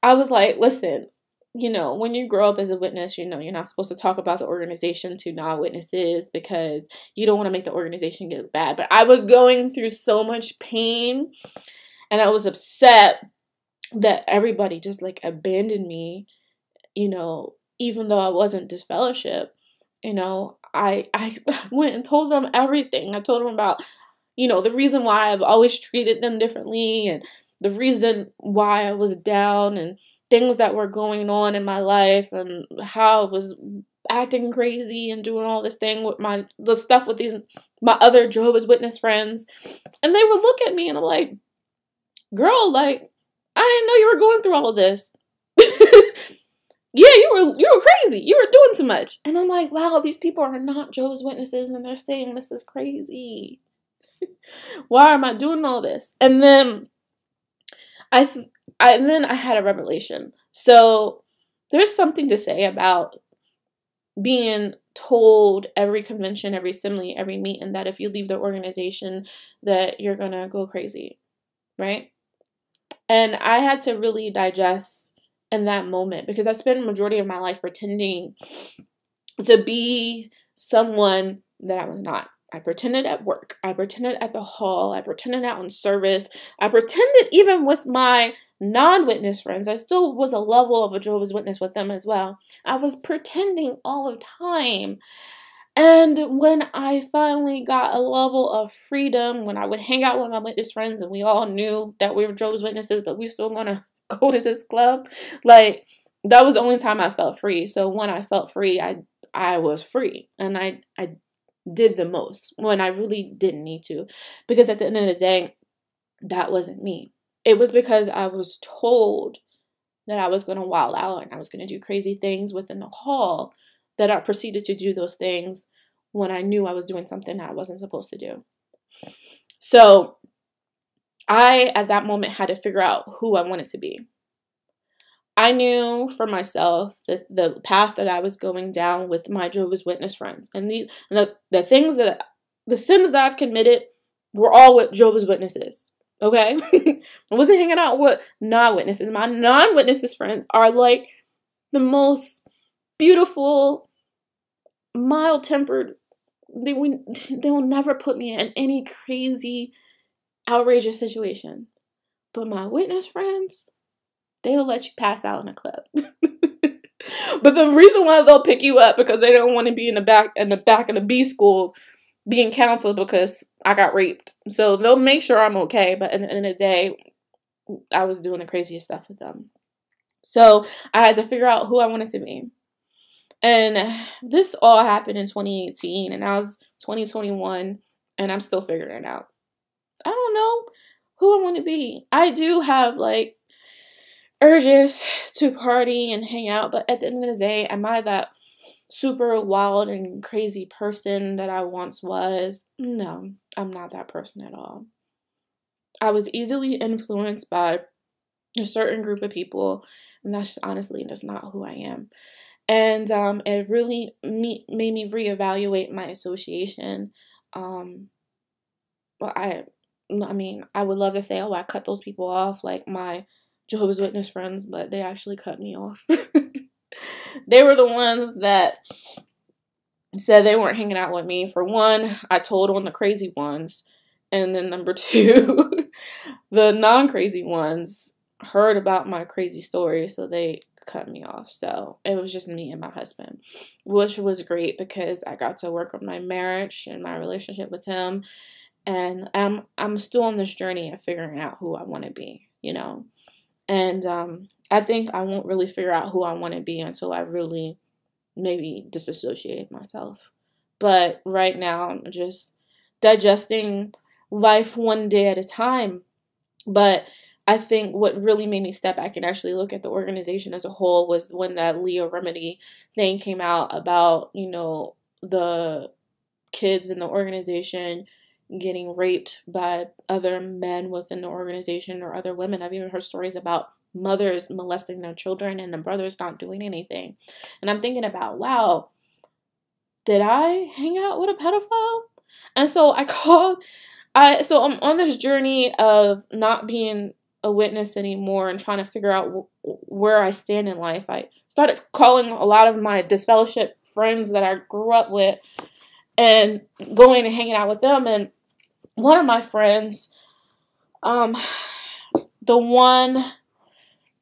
I was like, listen, you know, when you grow up as a witness, you know, you're not supposed to talk about the organization to non-witnesses because you don't want to make the organization get bad. But I was going through so much pain, and I was upset that everybody just like abandoned me, you know, even though I wasn't disfellowship. You know, I went and told them everything. I told them about, you know, the reason why I've always treated them differently, and the reason why I was down, and things that were going on in my life, and how I was acting crazy and doing all this thing with the stuff with my other Jehovah's Witness friends. And they would look at me and I'm like, girl, like, I didn't know you were going through all of this. Yeah, you were crazy. You were doing too much. And I'm like, wow, these people are not Jehovah's Witnesses, and they're saying this is crazy. Why am I doing all this? And then I had a revelation. So there's something to say about being told every convention, every assembly, every meeting that if you leave the organization that you're gonna go crazy, right? And I had to really digest in that moment, because I spent the majority of my life pretending to be someone that I was not. I pretended at work. I pretended at the hall. I pretended out in service. I pretended even with my non-witness friends. I still was a level of a Jehovah's Witness with them as well. I was pretending all the time. And when I finally got a level of freedom, when I would hang out with my witness friends and we all knew that we were Jehovah's Witnesses, but we still gonna go to this club, like, that was the only time I felt free. So when I felt free, I was free. And I did the most when I really didn't need to. Because at the end of the day, that wasn't me. It was because I was told that I was going to wild out and I was going to do crazy things within the hall, that I proceeded to do those things when I knew I was doing something I wasn't supposed to do. So I, at that moment, had to figure out who I wanted to be. I knew for myself that the path that I was going down with my Jehovah's Witness friends, and the things that, the sins that I've committed were all with Jehovah's Witnesses. Okay? I wasn't hanging out with non-witnesses. My non-witnesses friends are like the most beautiful, mild-tempered. They will never put me in any crazy, outrageous situation. But my witness friends, they will let you pass out in a club. But the reason why they'll pick you up because they don't want to be in the back of the B school being counseled because I got raped. So they'll make sure I'm okay. But at the end of the day, I was doing the craziest stuff with them. So I had to figure out who I wanted to be. And this all happened in 2018. And now it's 2021. And I'm still figuring it out. I don't know who I want to be. I do have like urges to party and hang out. But at the end of the day, am I that super wild and crazy person that I once was? No, I'm not that person at all. I was easily influenced by a certain group of people, and that's just honestly just not who I am. And it really made me reevaluate my association. But I mean, I would love to say, oh, I cut those people off like my Jehovah's Witness friends, but they actually cut me off. They were the ones that said they weren't hanging out with me. For one, I told on the crazy ones. And then number two, the non-crazy ones heard about my crazy story, so they cut me off. So it was just me and my husband, which was great because I got to work on my marriage and my relationship with him. And I'm still on this journey of figuring out who I want to be, you know. And I think I won't really figure out who I want to be until I really maybe disassociate myself. But right now, I'm just digesting life one day at a time. But I think what really made me step back and actually look at the organization as a whole was when that Leo Remedy thing came out about, you know, the kids in the organization getting raped by other men within the organization or other women. I've even heard stories about mothers molesting their children and the brothers not doing anything. And I'm thinking about, wow, did I hang out with a pedophile? And so so I'm on this journey of not being a witness anymore and trying to figure out where I stand in life. I started calling a lot of my disfellowship friends that I grew up with and going and hanging out with them. And one of my friends, the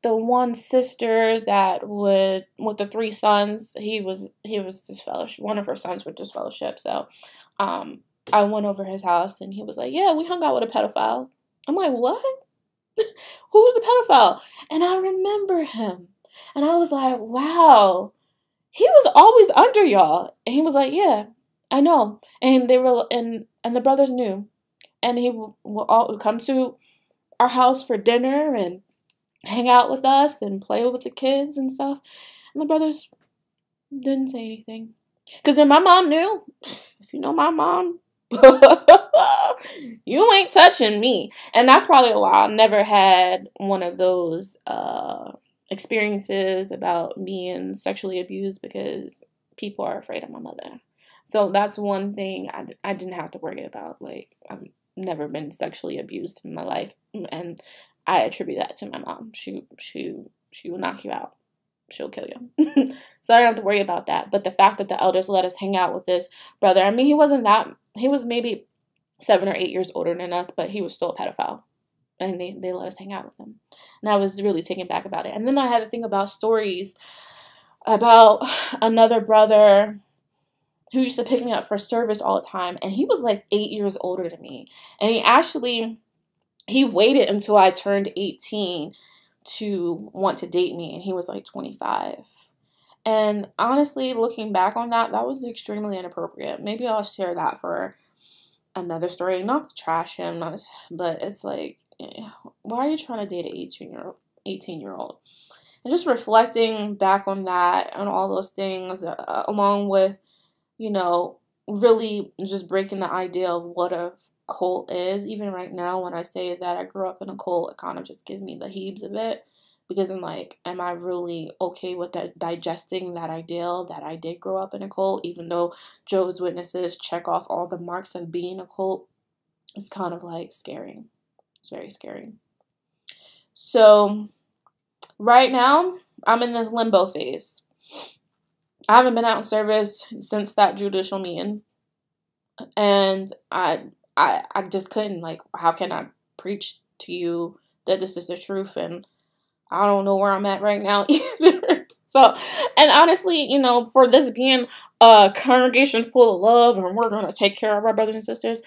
one sister that would, with the three sons, he was disfellowship. One of her sons were disfellowship. So, I went over his house and he was like, yeah, we hung out with a pedophile. I'm like, what? Who was the pedophile? And I remember him. And I was like, wow, he was always under y'all. And he was like, yeah, I know. And they were, and the brothers knew. And he will all come to our house for dinner and hang out with us and play with the kids and stuff. And the brothers didn't say anything. Because then my mom knew. If you know my mom, you ain't touching me. And that's probably why I never had one of those experiences about being sexually abused, because people are afraid of my mother. So that's one thing I didn't have to worry about. Like, I've never been sexually abused in my life, and I attribute that to my mom. She will knock you out. she'll kill you. So I don't have to worry about that. But the fact that the elders let us hang out with this brother, I mean, he was maybe 7 or 8 years older than us, but he was still a pedophile. And they let us hang out with him. And I was really taken back about it. And then I had to think about stories about another brother who used to pick me up for service all the time. And he was like 8 years older than me. And he waited until I turned 18 to want to date me. And he was like 25. And honestly, looking back on that, that was extremely inappropriate. Maybe I'll share that for another story. Not to trash him, but it's like, why are you trying to date an 18-year-old? And just reflecting back on that and all those things, along with, you know, really just breaking the idea of what a cult is. Even right now, when I say that I grew up in a cult, it kind of just gives me the heebs a bit. Because I'm like, am I really okay with digesting that idea that I did grow up in a cult, even though Jehovah's Witnesses check off all the marks of being a cult? It's kind of like scary. It's very scary. So right now, I'm in this limbo phase. I haven't been out in service since that judicial meeting. And I just couldn't, like, how can I preach to you that this is the truth? And I don't know where I'm at right now either. So, and honestly, you know, for this being a congregation full of love and we're going to take care of our brothers and sisters,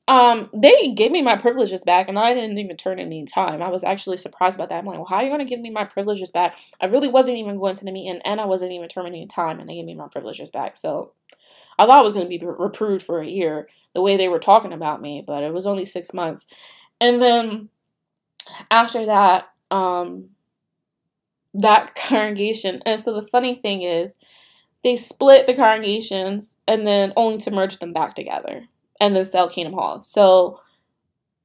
they gave me my privileges back and I didn't even turn in any time. I was actually surprised about that. I'm like, well, how are you going to give me my privileges back? I really wasn't even going to the meeting and I wasn't even terminating time and they gave me my privileges back. So I thought I was going to be reproved for a year the way they were talking about me, but it was only 6 months. And then after that, that congregation, and so the funny thing is they split the congregations and then only to merge them back together and then sell Kingdom Hall. So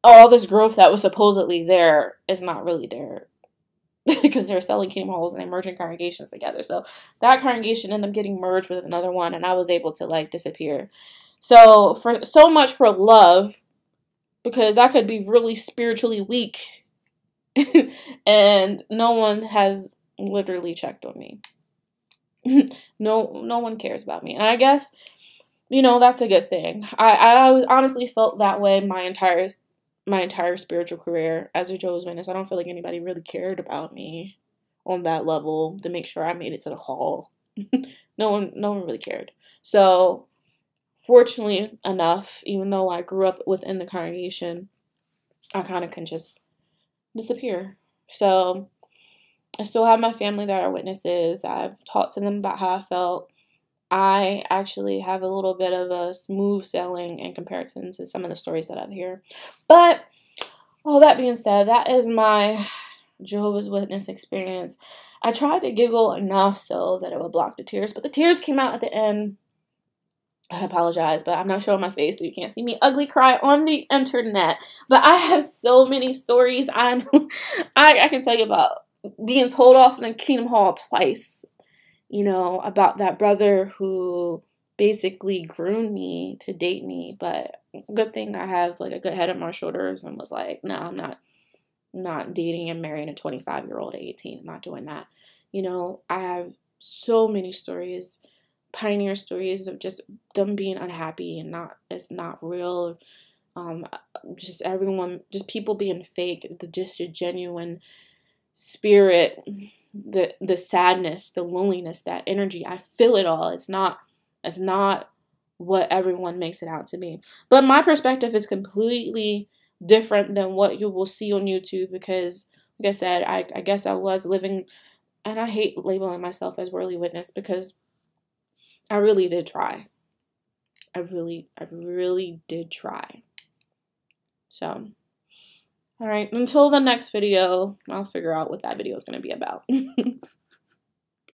all this growth that was supposedly there is not really there because they're selling Kingdom Halls and they're merging congregations together. So that congregation ended up getting merged with another one and I was able to like disappear. So for so much for love, because I could be really spiritually weak and no one has literally checked on me. No one cares about me. And I guess, you know, that's a good thing. I honestly felt that way my entire spiritual career as a Jehovah's Witness. I don't feel like anybody really cared about me on that level to make sure I made it to the hall. No one really cared. So fortunately enough, even though I grew up within the congregation, I kind of can just disappear. So I still have my family that are witnesses. I've talked to them about how I felt. I actually have a little bit of a smooth sailing in comparison to some of the stories that I've heard. But all that being said, that is my Jehovah's Witness experience. I tried to giggle enough so that it would block the tears, but the tears came out at the end. I apologize, but I'm not showing my face, so you can't see me ugly cry on the internet. But I have so many stories. I can tell you about being told off in the Kingdom Hall twice. You know, about that brother who basically groomed me to date me. But good thing I have like a good head on my shoulders and was like, no, I'm not dating and marrying a 25-year-old at 18. I'm not doing that. You know, I have so many stories, pioneer stories of just them being unhappy and it's not real. Just everyone, just people being fake, just a genuine spirit, the sadness, the loneliness, that energy. I feel it all. It's not what everyone makes it out to be. But my perspective is completely different than what you will see on YouTube because, like I said, I guess I was living, and I hate labeling myself as worldly witness because I really did try. I really did try. So, all right, until the next video, I'll figure out what that video is going to be about.